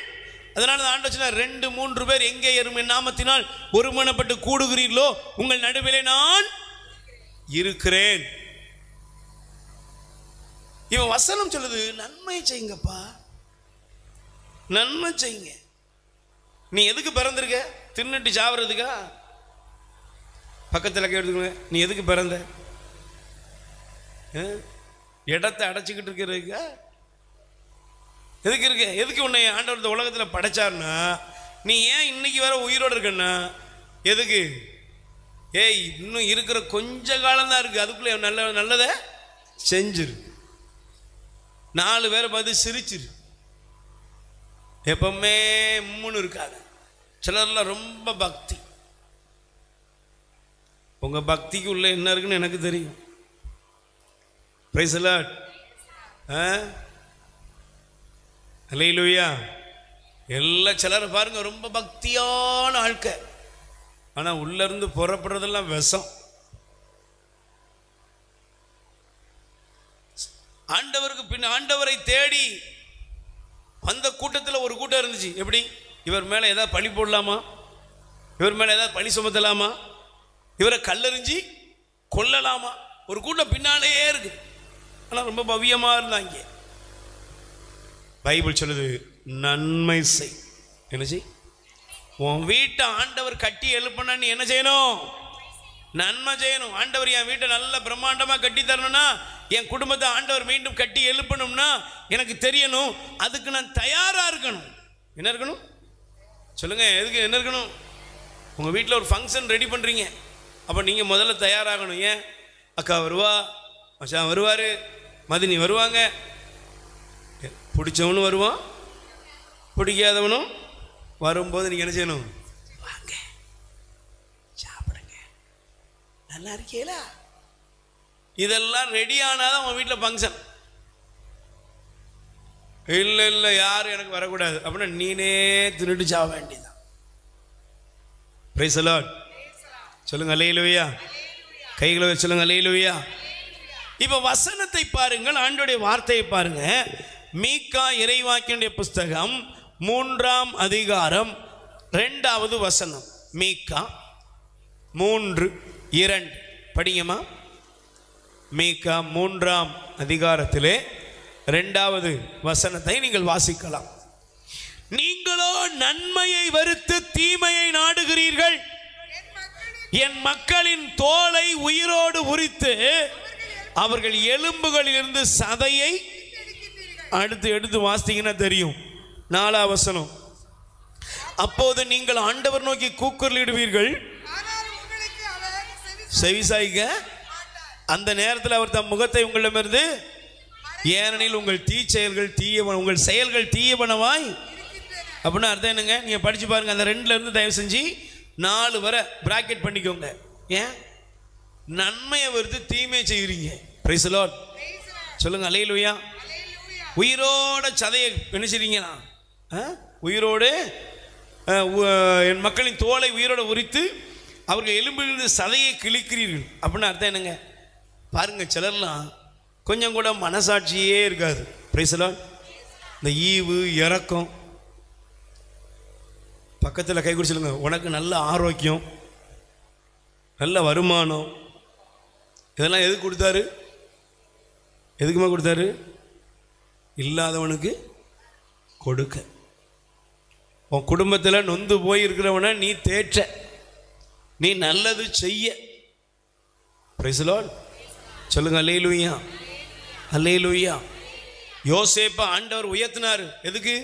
அதனால ஆண்டவர் சொன்னார், 2-3 பேர் எங்கே என் நாமத்தினால் ஒருமனப்பட்டு கூடுகிறீர்களோ உங்கள் நடுவிலே நான் இருக்கிறேன். இவன் வசனம் சொல்லுது, நன்மை செய்யுங்கப்பா, நன்மை செய்யுங்க. நீ எதுக்கு பிறந்திருக்க? தின்னுட்டு சாவறதுக்கா? பக்கத்தில் கேட்டுக்கோங்க, நீ எதுக்கு பிறந்த? இடத்தை அடைச்சிக்கிட்டு இருக்கிறதுக்கா? எதுக்கு இருக்க? எதுக்கு உன்னை ஆண்டவர் இந்த உலகத்தில் படைச்சார்னா, நீ ஏன் இன்னைக்கு வர உயிரோடு இருக்கன்னா எதுக்கு? ஏய், இன்னும் இருக்கிற கொஞ்ச காலம்தான் இருக்கு, அதுக்குள்ளே நல்லதை செஞ்சிரு, 4 பேரை பார்த்து சிரிச்சிரு. எப்பவுமே முன்னு இருக்காது. சிலர்லாம் ரொம்ப பக்தி. உங்க பக்திக்கு உள்ள என்ன இருக்குன்னு எனக்கு தெரியும். Praise the Lord. அல்லேலூயா. எல்லா சிலர் பாருங்க ரொம்ப பக்தியான ஆட்கள், ஆனா உள்ள இருந்து புறப்படுறதெல்லாம் விஷம். ஆண்டவருக்கு பின் ஆண்டவரை தேடி அந்த கூட்டத்தில் ஒரு கூட்டம் இருந்துச்சு. எப்படி? இவர் மேல ஏதாவது பழி போடலாமா, இவர் மேல ஏதாவது பழி சுமத்தலாமா, இவரை கல்லெறிஞ்சி கொல்லலாமா, ஒரு கூட்டம் பின்னாலேயே இருக்கு. ஆனால் ரொம்ப பவ்யமா இருந்தாங்க. பைபிள் சொல்லுது, நன்மை செய். என்ன செய்? உன் வீட்டை ஆண்டவர் கட்டி எழுப்பனா நீ என்ன செய்யணும்? நன்மை செய்யணும். ஆண்டவர் என் வீட்டை நல்ல பிரம்மாண்டமா கட்டி தரணும்னா, என் குடும்பத்தை ஆண்டவர் மீண்டும் கட்டி எழுப்பணும்னா எனக்கு தெரியணும், அதுக்கு நான் தயாரா இருக்கணும். என்ன இருக்கணும் சொல்லுங்க? எதுக்கு என்ன இருக்கணும்? உங்க வீட்டில் ஒரு ஃபங்க்ஷன் ரெடி பண்றீங்க, அப்போ நீங்க முதல்ல தயாராகணும். ஏன்? அக்கா வருவா, மச்சான் வருவாரு, மதினி வருவாங்க, பிடிச்சவனும் வருவான், பிடிக்காதவனும் வரும்போது நீங்கள் என்ன செய்யணும்? வாங்க சாப்பிடுங்க, நல்லா இருக்கீங்களா? இதெல்லாம் ரெடி ஆனாதான் உங்கள் வீட்டில் ஃபங்க்ஷன். இல்லை இல்லை யாரும் எனக்கு வரக்கூடாது அப்படின்னா நீனே திருட்டு சாக வேண்டியதான். Price the Lord. சொல்லுங்க அல்லேலூயா. கைகளை வச்சு சொல்லுங்க அல்லேலூயா. இப்போ வசனத்தை பாருங்கள், ஆண்டவருடைய வார்த்தையை பாருங்க. மீகா இறைவாக்கினுடைய புஸ்தகம் 3ஆம் அதிகாரம் 2வது வசனம். மீகா 3:2 படிங்கம்மா. மீகா 3ஆம் அதிகாரத்திலே 2வது வசனத்தை நீங்கள் வாசிக்கலாம். நீங்களோ நன்மையை வெறுத்து தீமையை நாடுகிறீர்கள், என் மக்களின் தோலை உயிரோடு உரித்து அவர்கள் எலும்புகளிலிருந்து சதையை அடுத்து எடுத்து வாசித்தீங்கன்னா தெரியும். 4ஆம் வசனம். அப்போது நீங்கள் ஆண்டவர் நோக்கி கூக்குரலிடுவீர்கள், செவிசாய்க்க. அந்த நேரத்தில் அவர் தம் முகத்தை உங்களிடமிருந்து, ஏனெனில் உங்கள் தீச்செயல்கள் தீயவன், உங்கள் செயல்கள் தீயவனவாய். அப்படின்னா அர்த்தம் என்னங்க? நீங்கள் படித்து பாருங்கள். அந்த 2லேருந்து தயவு செஞ்சு 4 வரை பிராக்கெட் பண்ணிக்கோங்க. ஏன்? நன்மையை வெறுத்து தீமையை செய்கிறீங்க. Price the Lord. சொல்லுங்க அல்லேலூயா. உயிரோட சதையை நினைச்சிருங்களா? உயிரோடு என் மக்களின் தோலை உயிரோடு உரித்து அவர்கள் எலும்பிலிருந்து சதையை கிழிக்கிறீர்கள். அப்படின்னு அர்த்தம் என்னங்க? பாருங்க, சிலர்லாம் கொஞ்சம் கூட மனசாட்சியே இருக்காது. Price the Lord. இந்த ஈவு இரக்கம். பக்கத்தில் கை குடிச்சுலுங்க, உனக்கு நல்ல ஆரோக்கியம், நல்ல வருமானம், இதெல்லாம் எதுக்கு கொடுத்தாரு? எதுக்குமா கொடுத்தாரு? இல்லாதவனுக்கு கொடுக்க. உன் குடும்பத்தில் நொந்து போய் இருக்கிறவன நீ தேற்ற, நீ நல்லது செய்ய. Price the Lord. சொல்லுங்க அல்லேலூயா. அல்லேலூயா. யோசேப்பை ஆண்டவர் உயர்த்தினார். எதுக்கு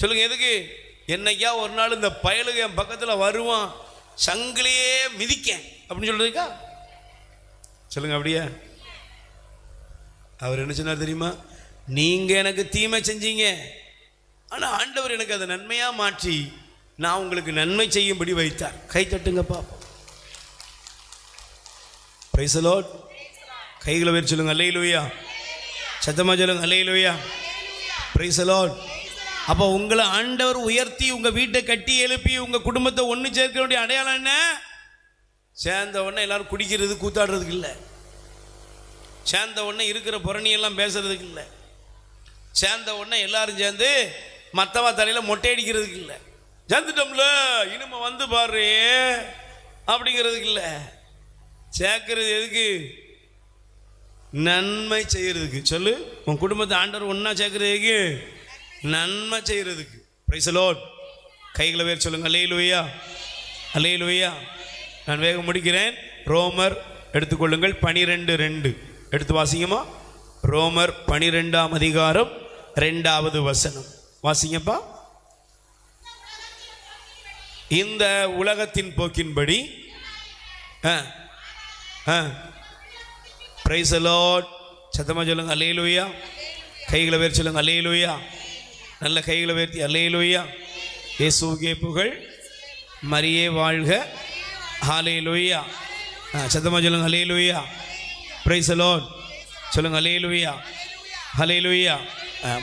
சொல்லுங்க? எதுக்கு? என்னையா ஒரு நாள் இந்த பயலுக்கு என் பக்கத்தில் வருவான், சங்கிலியே மிதிக்க அப்படின்னு சொல்றதுக்கா? சொல்லுங்க அப்படியே. அவர் என்ன சொன்னார் தெரியுமா? நீங்க எனக்கு தீமை செஞ்சீங்க, ஆனால் ஆண்டவர் எனக்கு அதை நன்மையா மாற்றி நான் உங்களுக்கு நன்மை செய்யும்படி வைத்தார். கை தட்டுங்க பாப்போம். Price the Lord. கைகளை வேறு சொல்லுங்க அல்லேலூயா. சத்தமா சொல்லுங்க அல்லேலூயா. Price the Lord. அப்போ உங்களை ஆண்டவர் உயர்த்தி உங்கள் வீட்டை கட்டி எழுப்பி உங்கள் குடும்பத்தை ஒன்று சேர்க்க வேண்டிய அடையாளம் என்ன? சேர்ந்த உடனே எல்லாரும் குடிக்கிறது கூத்தாடுறதுக்கு இல்லை, சேர்ந்த உடனே இருக்கிற புறணியெல்லாம் பேசுறதுக்கு இல்லை, சேர்ந்த உடனே எல்லாரும் சேர்ந்து மற்றவா தலையில் மொட்டை அடிக்கிறதுக்கு இல்லை, சேர்ந்துட்டோம்ல இனிமே வந்து பாரு அப்படிங்கிறதுக்கு இல்லை. சேர்க்கறது எதுக்கு? நன்மை செய்யறதுக்கு. சொல்லு, உன் குடும்பத்தை ஆண்டவர் ஒன்றா சேர்க்கறதுக்கு, நன்மை செய்யறதுக்கு. Price the Lord. கைகளை வேறு சொல்லுங்க அல்லேலூயா. அல்லேலூயா. நான் வேகம் முடிக்கிறேன். ரோமர் எடுத்துக்கொள்ளுங்கள் 12:2 எடுத்து வாசிங்கம்மா. ரோமர் 12ஆம் அதிகாரம் 2வது வசனம் வாசிங்கப்பா. இந்த உலகத்தின் போக்கின்படி பிரைஸ் தி லார்ட். சத்தமா சொல்லுங்க அல்லேலூயா. கைகளை வேறு சொல்லுங்க அல்லேலூயா. நல்ல கைகளை வேர்த்தி அல்லேலூயா. இயேசுவுக்கே புகழ், மரியே வாழ்க, ஹல்லேலூயா. சத்தமா சொல்லுங்க அல்லேலூயா. Price the Lord. சொல்லுங்க அல்லேலூயா. ஹல்லேலூயா.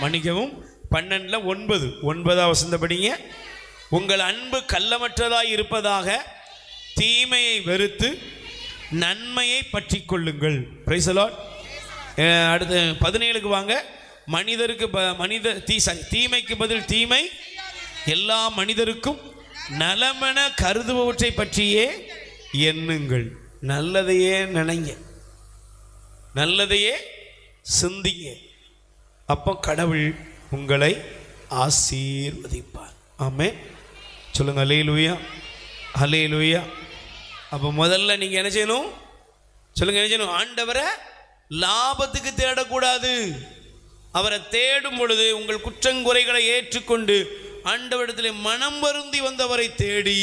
மன்னிக்கவும், 12:9 9ஆம் வசனம் படிங்க. உங்கள் அன்பு கள்ளமற்றதாய் இருப்பதாக தீமையை வெறுத்து நன்மையை பற்றி கொள்ளுங்கள். Price the Lord. அடுத்து 17க்கு வாங்க. தீமைக்கு பதில் தீமை, எல்லா மனிதருக்கும் நலமென கருதுபவற்றை பற்றியே எண்ணுங்கள். நல்லதையே நினைங்க, நல்லதையே சிந்திங்க. அப்போ கடவுள் உங்களை ஆசீர்வதிப்பார். ஆமென். சொல்லுங்க அல்லேலூயா. அல்லேலூயா. அப்போ முதல்ல நீங்கள் என்ன செய்யணும்? சொல்லுங்க, என்ன செய்யணும்? ஆண்டவரை லாபத்துக்கு தேடக்கூடாது. அவரை தேடும் பொழுது உங்கள் குற்றங்குறைகளை ஏற்றுக்கொண்டு ஆண்டவரிடத்தில் மனம் வருந்தி வந்தவரை தேடி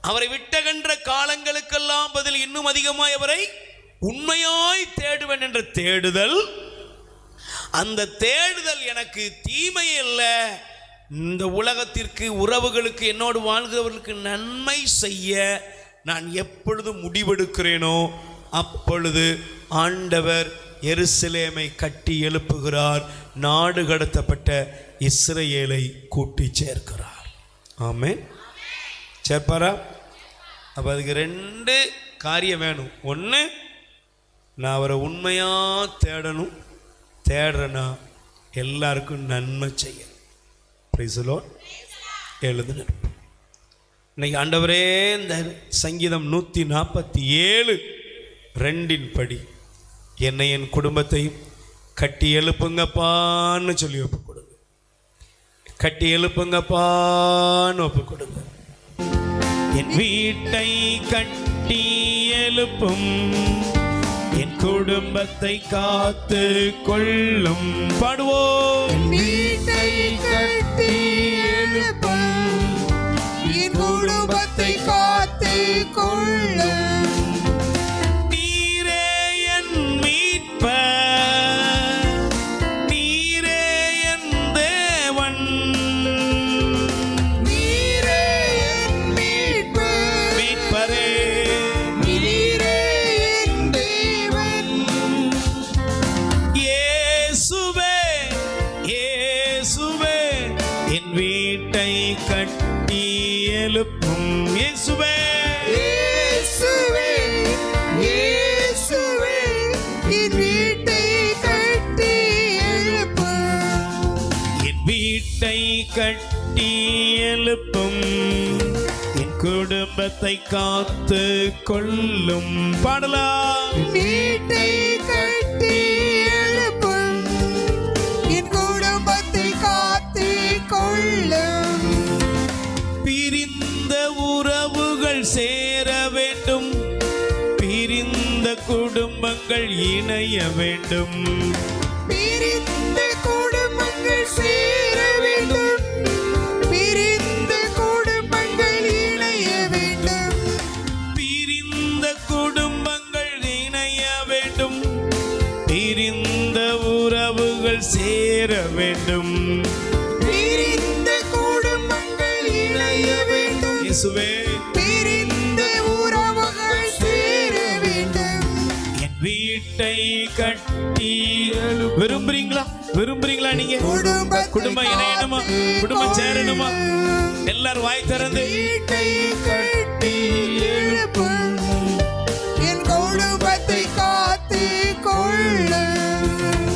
அவரை விட்டகன்ற காலங்களுக்கெல்லாம் பதில் இன்னும் அதிகமாய் அவரை உண்மையாய் தேடுவேன் என்ற தேடுதல், அந்த தேடுதல் எனக்கு தீமை அல்ல இந்த உலகத்திற்கு, உறவுகளுக்கு, என்னோடு வாழ்கிறவர்களுக்கு நன்மை செய்ய நான் எப்பொழுது முடிவெடுக்கிறேனோ அப்பொழுது ஆண்டவர் எருசலேமை கட்டி எழுப்புகிறார், நாடு கடத்தப்பட்ட இஸ்ரவேலை கூட்டி சேர்க்கிறார். ஆமென். சேர்ப்பாரா? அப்போ அதுக்கு 2 காரியம் வேணும். ஒன்று, நான் அவரை உண்மையாக தேடணும். தேடுறேன்னா எல்லாருக்கும் நன்மை செய்ய. Price the Lord. எழுந்து நிற்போம். இன்னைக்கு ஆண்டவரே, இந்த சங்கீதம் 147:2 படி என்னை என் குடும்பத்தையும் கட்டி எழுப்புங்கப்பான்னு சொல்லி ஒப்பு கொடுங்க. கட்டி எழுப்புங்கப்பான்னு ஒப்பு கொடுங்க. என் வீட்டை கட்டி எழுப்பும், என் குடும்பத்தை காத்து கொள்ளும். பாடுவோம். வீட்டை கட்டி எழுப்பும், என் குடும்பத்தை காத்து கொள்ளும். நீரே என் மீட்பர், நீரே என் தேவன். நீரே என் மீட்பர், மீட்பரே, நீரே என் தேவன். இயேசுவே, இயேசுவே, என் வீட்டை கட்டி எழுப்பும். இயேசுவே, இயேசுவே, இயேசுவே, என் வீட்டை கட்டி எழுப்பும். என் வீட்டை கட்டி எழுப்பும், என் குடும்பத்தை காத்து கொள்ளும். பாடலாம். வீட்டை கட்டி எழுப்பும், என் குடும்பத்தை காத்து கொள்ளும். பிரிந்த உறவுகள் சேர வேண்டும், பிரிந்த குடும்பங்கள் இணைய வேண்டும். பிரிந்த குடும்பங்கள் சேர வேண்டும், பிரிந்த குடும்பங்கள் இணைய வேண்டும். பிரிந்த குடும்பங்கள் இணைய வேண்டும், பிரிந்த உறவுகள் சேர வேண்டும். பிரிந்த குடும்பங்கள் இணைய வேண்டும், இயேசுவே, பிரிந்த உறவுகள் சேர வேண்டும். என் வீட்டை கட்டி விரும்புறீங்களா? விரும்புறீங்களா? நீங்க குடும்பம் இணையணுமா? குடும்பம் சேரணுமா? எல்லாரும் வாய் திறந்து வீட்டை கட்டி எழுப்பும், என் குடும்பத்தை காத்து கொள்ளும்.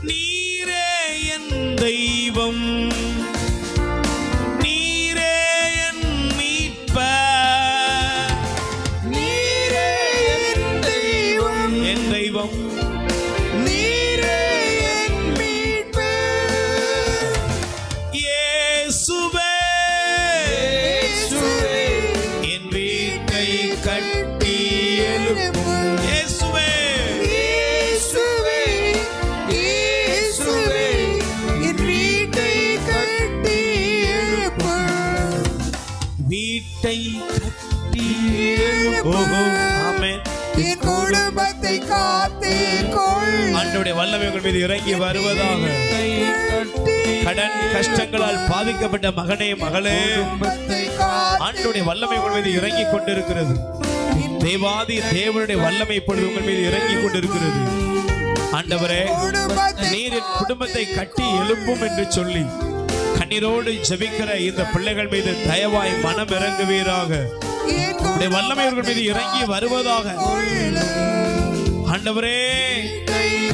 நீரே என் தெய்வம், நீரே என் மீட்பர். நீரே என் தெய்வம், என் தெய்வம், நீரே என் மீட்பர். இயேசுவே, இயேசுவே, என் வீட்டை கட்டி எழுப்பும். இயேசுவே, இயேசுவே, இயேசுவே, என் வீட்டை கட்டி எழுப்பும். வீட்டை கட்டி ஓஹோ, ஆமென். என் குடும்பத்தை காத்து கொள்ளும். ஆண்டவருடைய வல்லமை உங்கள் மீது இறங்கி வருவதாக. கடன் கஷ்டங்களால் பாதிக்கப்பட்ட மகனே, மகளே, ஆண்டவருடைய வல்லமை உங்கள் மீது இறங்கி கொண்டிருக்கிறது. தேவாதி தேவனுடைய வல்லமை இப்பொழுது உங்கள் மீது இறங்கி கொண்டிருக்கிறது. ஆண்டவரே, நீர் என் குடும்பத்தை கட்டி எழுப்பும் என்று சொல்லி கண்ணீரோடு ஜெபிக்கிற இந்த பிள்ளைகள் மீது தயவாய் மனம் இறங்குவீராக. உடைய வல்லமை அவர்கள் மீது இறங்கி வருவதாக. ஆண்டவரே,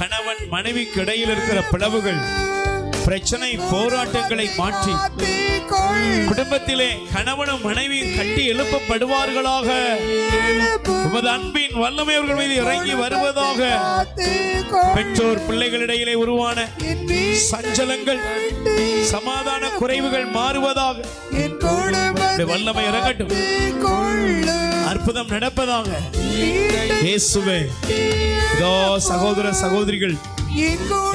கணவன் மனைவிக்கு இடையில் இருக்கிற பிளவுகள், பிரச்சனை, போராட்டங்களை மாற்றி குடும்பத்திலே கணவனும் மனைவியும் கட்டி எழுப்பப்படுவார்களாக. உமது அன்பின் வல்லமை அவர்கள் மீது இறங்கி வருவதாக. பெற்றோர் பிள்ளைகளிடையிலே உருவான சஞ்சலங்கள், சமாதான குறைவுகள் மாறுவதாக. வல்லமை இறங்கட்டும், அற்புதம் நடப்பதாக. இயேசுவே, இதோ சகோதர சகோதரிகள்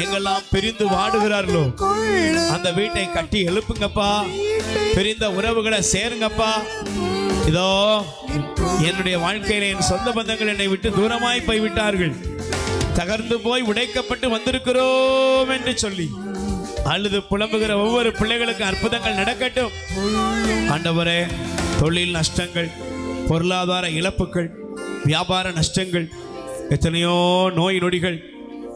எங்கெல்லாம் பிரிந்து வாடுகிறார்களோ அந்த வீட்டை கட்டி எழுப்புங்கப்பா. பிரிந்த உறவுகளை சேருங்கப்பா. இதோ என்னுடைய வாழ்க்கையில என் சொந்த பந்தங்கள் என்னை விட்டு தூரமாய் போய்விட்டார்கள், தகர்ந்து போய் உடைக்கப்பட்டு வந்திருக்கிறோம் என்று சொல்லி அழுது புலம்புகிற ஒவ்வொரு பிள்ளைகளுக்கு அற்புதங்கள் நடக்கட்டும். ஆண்டவரே, தொழில் நஷ்டங்கள், பொருளாதார இழப்புகள், வியாபார நஷ்டங்கள், எத்தனையோ நோய் நொடிகள்,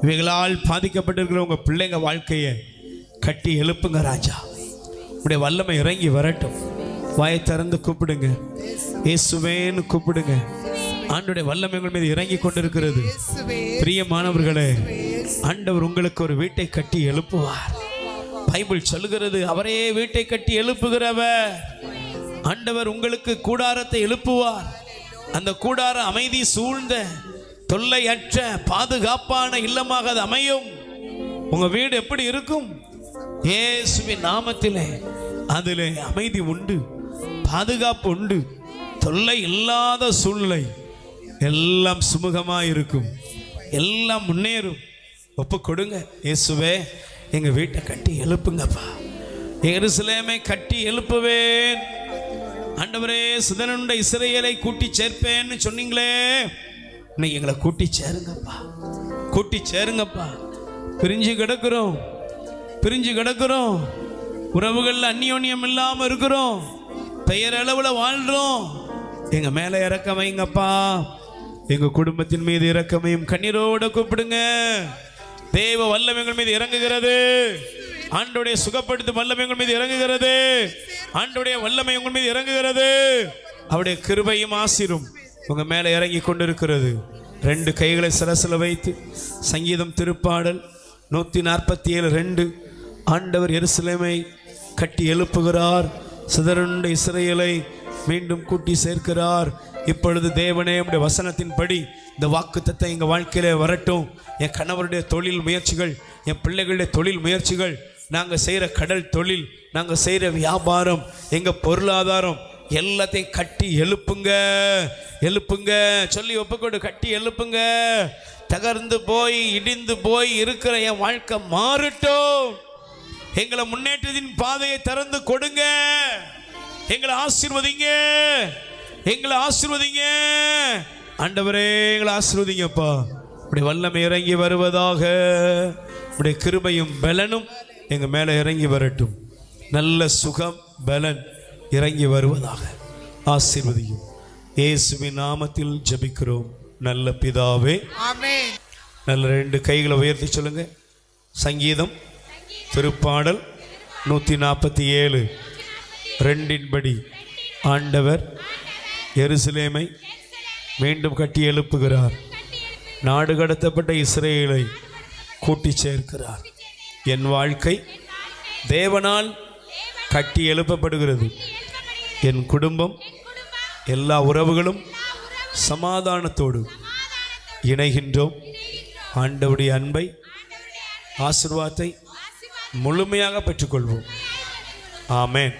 இவைகளால் பாதிக்கப்பட்டிருக்கிற உங்க பிள்ளைங்க வாழ்க்கையை கட்டி எழுப்புங்க ராஜா. உடைய வல்லமை இறங்கி வரட்டும். வாயை திறந்து கூப்பிடுங்க, இயேசுவேன்னு கூப்பிடுங்க. ஆண்டவருடைய வல்லமை உங்கள் மீது இறங்கி கொண்டிருக்கிறது. பிரியமானவர்களே, ஆண்டவர் உங்களுக்கு ஒரு வீட்டை கட்டி எழுப்புவார். பைபிள் சொல்லுகிறது, அவரே வீட்டை கட்டி எழுப்புகிறவர். ஆண்டவர் உங்களுக்கு கூடாரத்தை எழுப்புவார். அந்த கூடார அமைதி சூழ்ந்த தொல்லையற்ற பாதுகாப்பான இல்லமாக அது அமையும். உங்க வீடு எப்படி இருக்கும்? இயேசுவின் நாமத்திலே அதிலே அமைதி உண்டு, பாதுகாப்பு உண்டு, தொல்லை இல்லாத சூழ்நிலை, எல்லாம் சுமூகமாக இருக்கும், எல்லாம் முன்னேறும். ஒப்பு கொடுங்க. இயேசுவே, எங்க வீட்டை கட்டி எழுப்புங்கப்பா. எருசலேமை கட்டி எழுப்புவேன். ஆண்டவரே, சிதறுண்ட இஸ்ரவேலை கூட்டி சேர்ப்பேன்னு சொன்னீங்களே, இன்னைக்கு எங்களை கூட்டி சேருங்கப்பா, கூட்டி சேருங்கப்பா. பிரிஞ்சு கிடக்கிறோம், பிரிஞ்சு கிடக்கிறோம், உறவுகள் அந்நியோன்யம் இல்லாம இருக்கிறோம், பெயரளவுல வாழ்றோம். எங்க மேல இறக்கம் வைங்கப்பா. எங்க குடும்பத்தின் மீது இறக்கமையும் கண்ணீரோட கூப்பிடுங்க. தேவ வல்லமை எங்கள் மீது இறங்குகிறது. ஆண்டவருடைய சுகப்படுத்தும் வல்லமை உங்கள் மீது இறங்குகிறது. ஆண்டவருடைய வல்லமை உங்கள் மீது இறங்குகிறது. அவருடைய கிருபையும் ஆசீரும் உங்க மேல இறங்கி கொண்டிருக்கிறது. 2 கைகளை சரசல வைத்து சங்கீதம் திருப்பாடல் 147:2, ஆண்டவர் எருசலேமை கட்டி எழுப்புகிறார், சிதறுண்ட இஸ்ரவேலை மீண்டும் கூட்டி சேர்க்கிறார். இப்பொழுது தேவனே, உம்முடைய வசனத்தின்படி இந்த வாக்குத்தத்தம் எங்க வாழ்க்கையில வரட்டும். என் கணவருடைய தொழில் முயற்சிகள், என் பிள்ளைகளுடைய தொழில் முயற்சிகள், நாங்க செய்யற கடல் தொழில், நாங்க செய்யற வியாபாரம், எங்க பொருளாதாரம் எல்லாத்தையும் கட்டி எழுப்புங்க, எழுப்புங்க சொல்லி ஒப்புக்கொண்டு கட்டி எழுப்புங்க. தகர்ந்து போய் இடிந்து போய் இருக்கிற என் வாழ்க்கை மாறட்டும். எங்களை முன்னேற்றத்தின் பாதையை திறந்து கொடுங்க. எங்களை ஆசீர்வதிங்க, எங்களை ஆசீர்வதிங்க. ஆண்டவரே, எங்களை ஆசீர்வதிங்கப்பா. உடைய வல்லமை இறங்கி வருவதாக. உடைய கிருபையும் பலனும் எங்க மேல இறங்கி வரட்டும். நல்ல சுகம் பலன் இறங்கி வருவதாக. ஆசீர்வதியும். இயேசுவின் நாமத்தில் ஜெபிக்கிறோம் நல்ல பிதாவே, ஆமென். நல்ல 2 கைகளை உயர்த்தி சொல்லுங்க. சங்கீதம் திருப்பாடல் 147:2 ஆண்டவர் எருசலேமை மீண்டும் கட்டி எழுப்புகிறார். நாடு கடத்தப்பட்ட இஸ்ரவேலை கூட்டி சேர்க்கிறார். என் வாழ்க்கை தேவனால் கட்டி எழுப்பப்படுகிறது. என் குடும்பம், எல்லா உறவுகளும் சமாதானத்தோடு இணைகின்றோம். ஆண்டவருடைய அன்பை, ஆசீர்வாதத்தை முழுமையாக பெற்றுக்கொள்வோம். ஆமென்.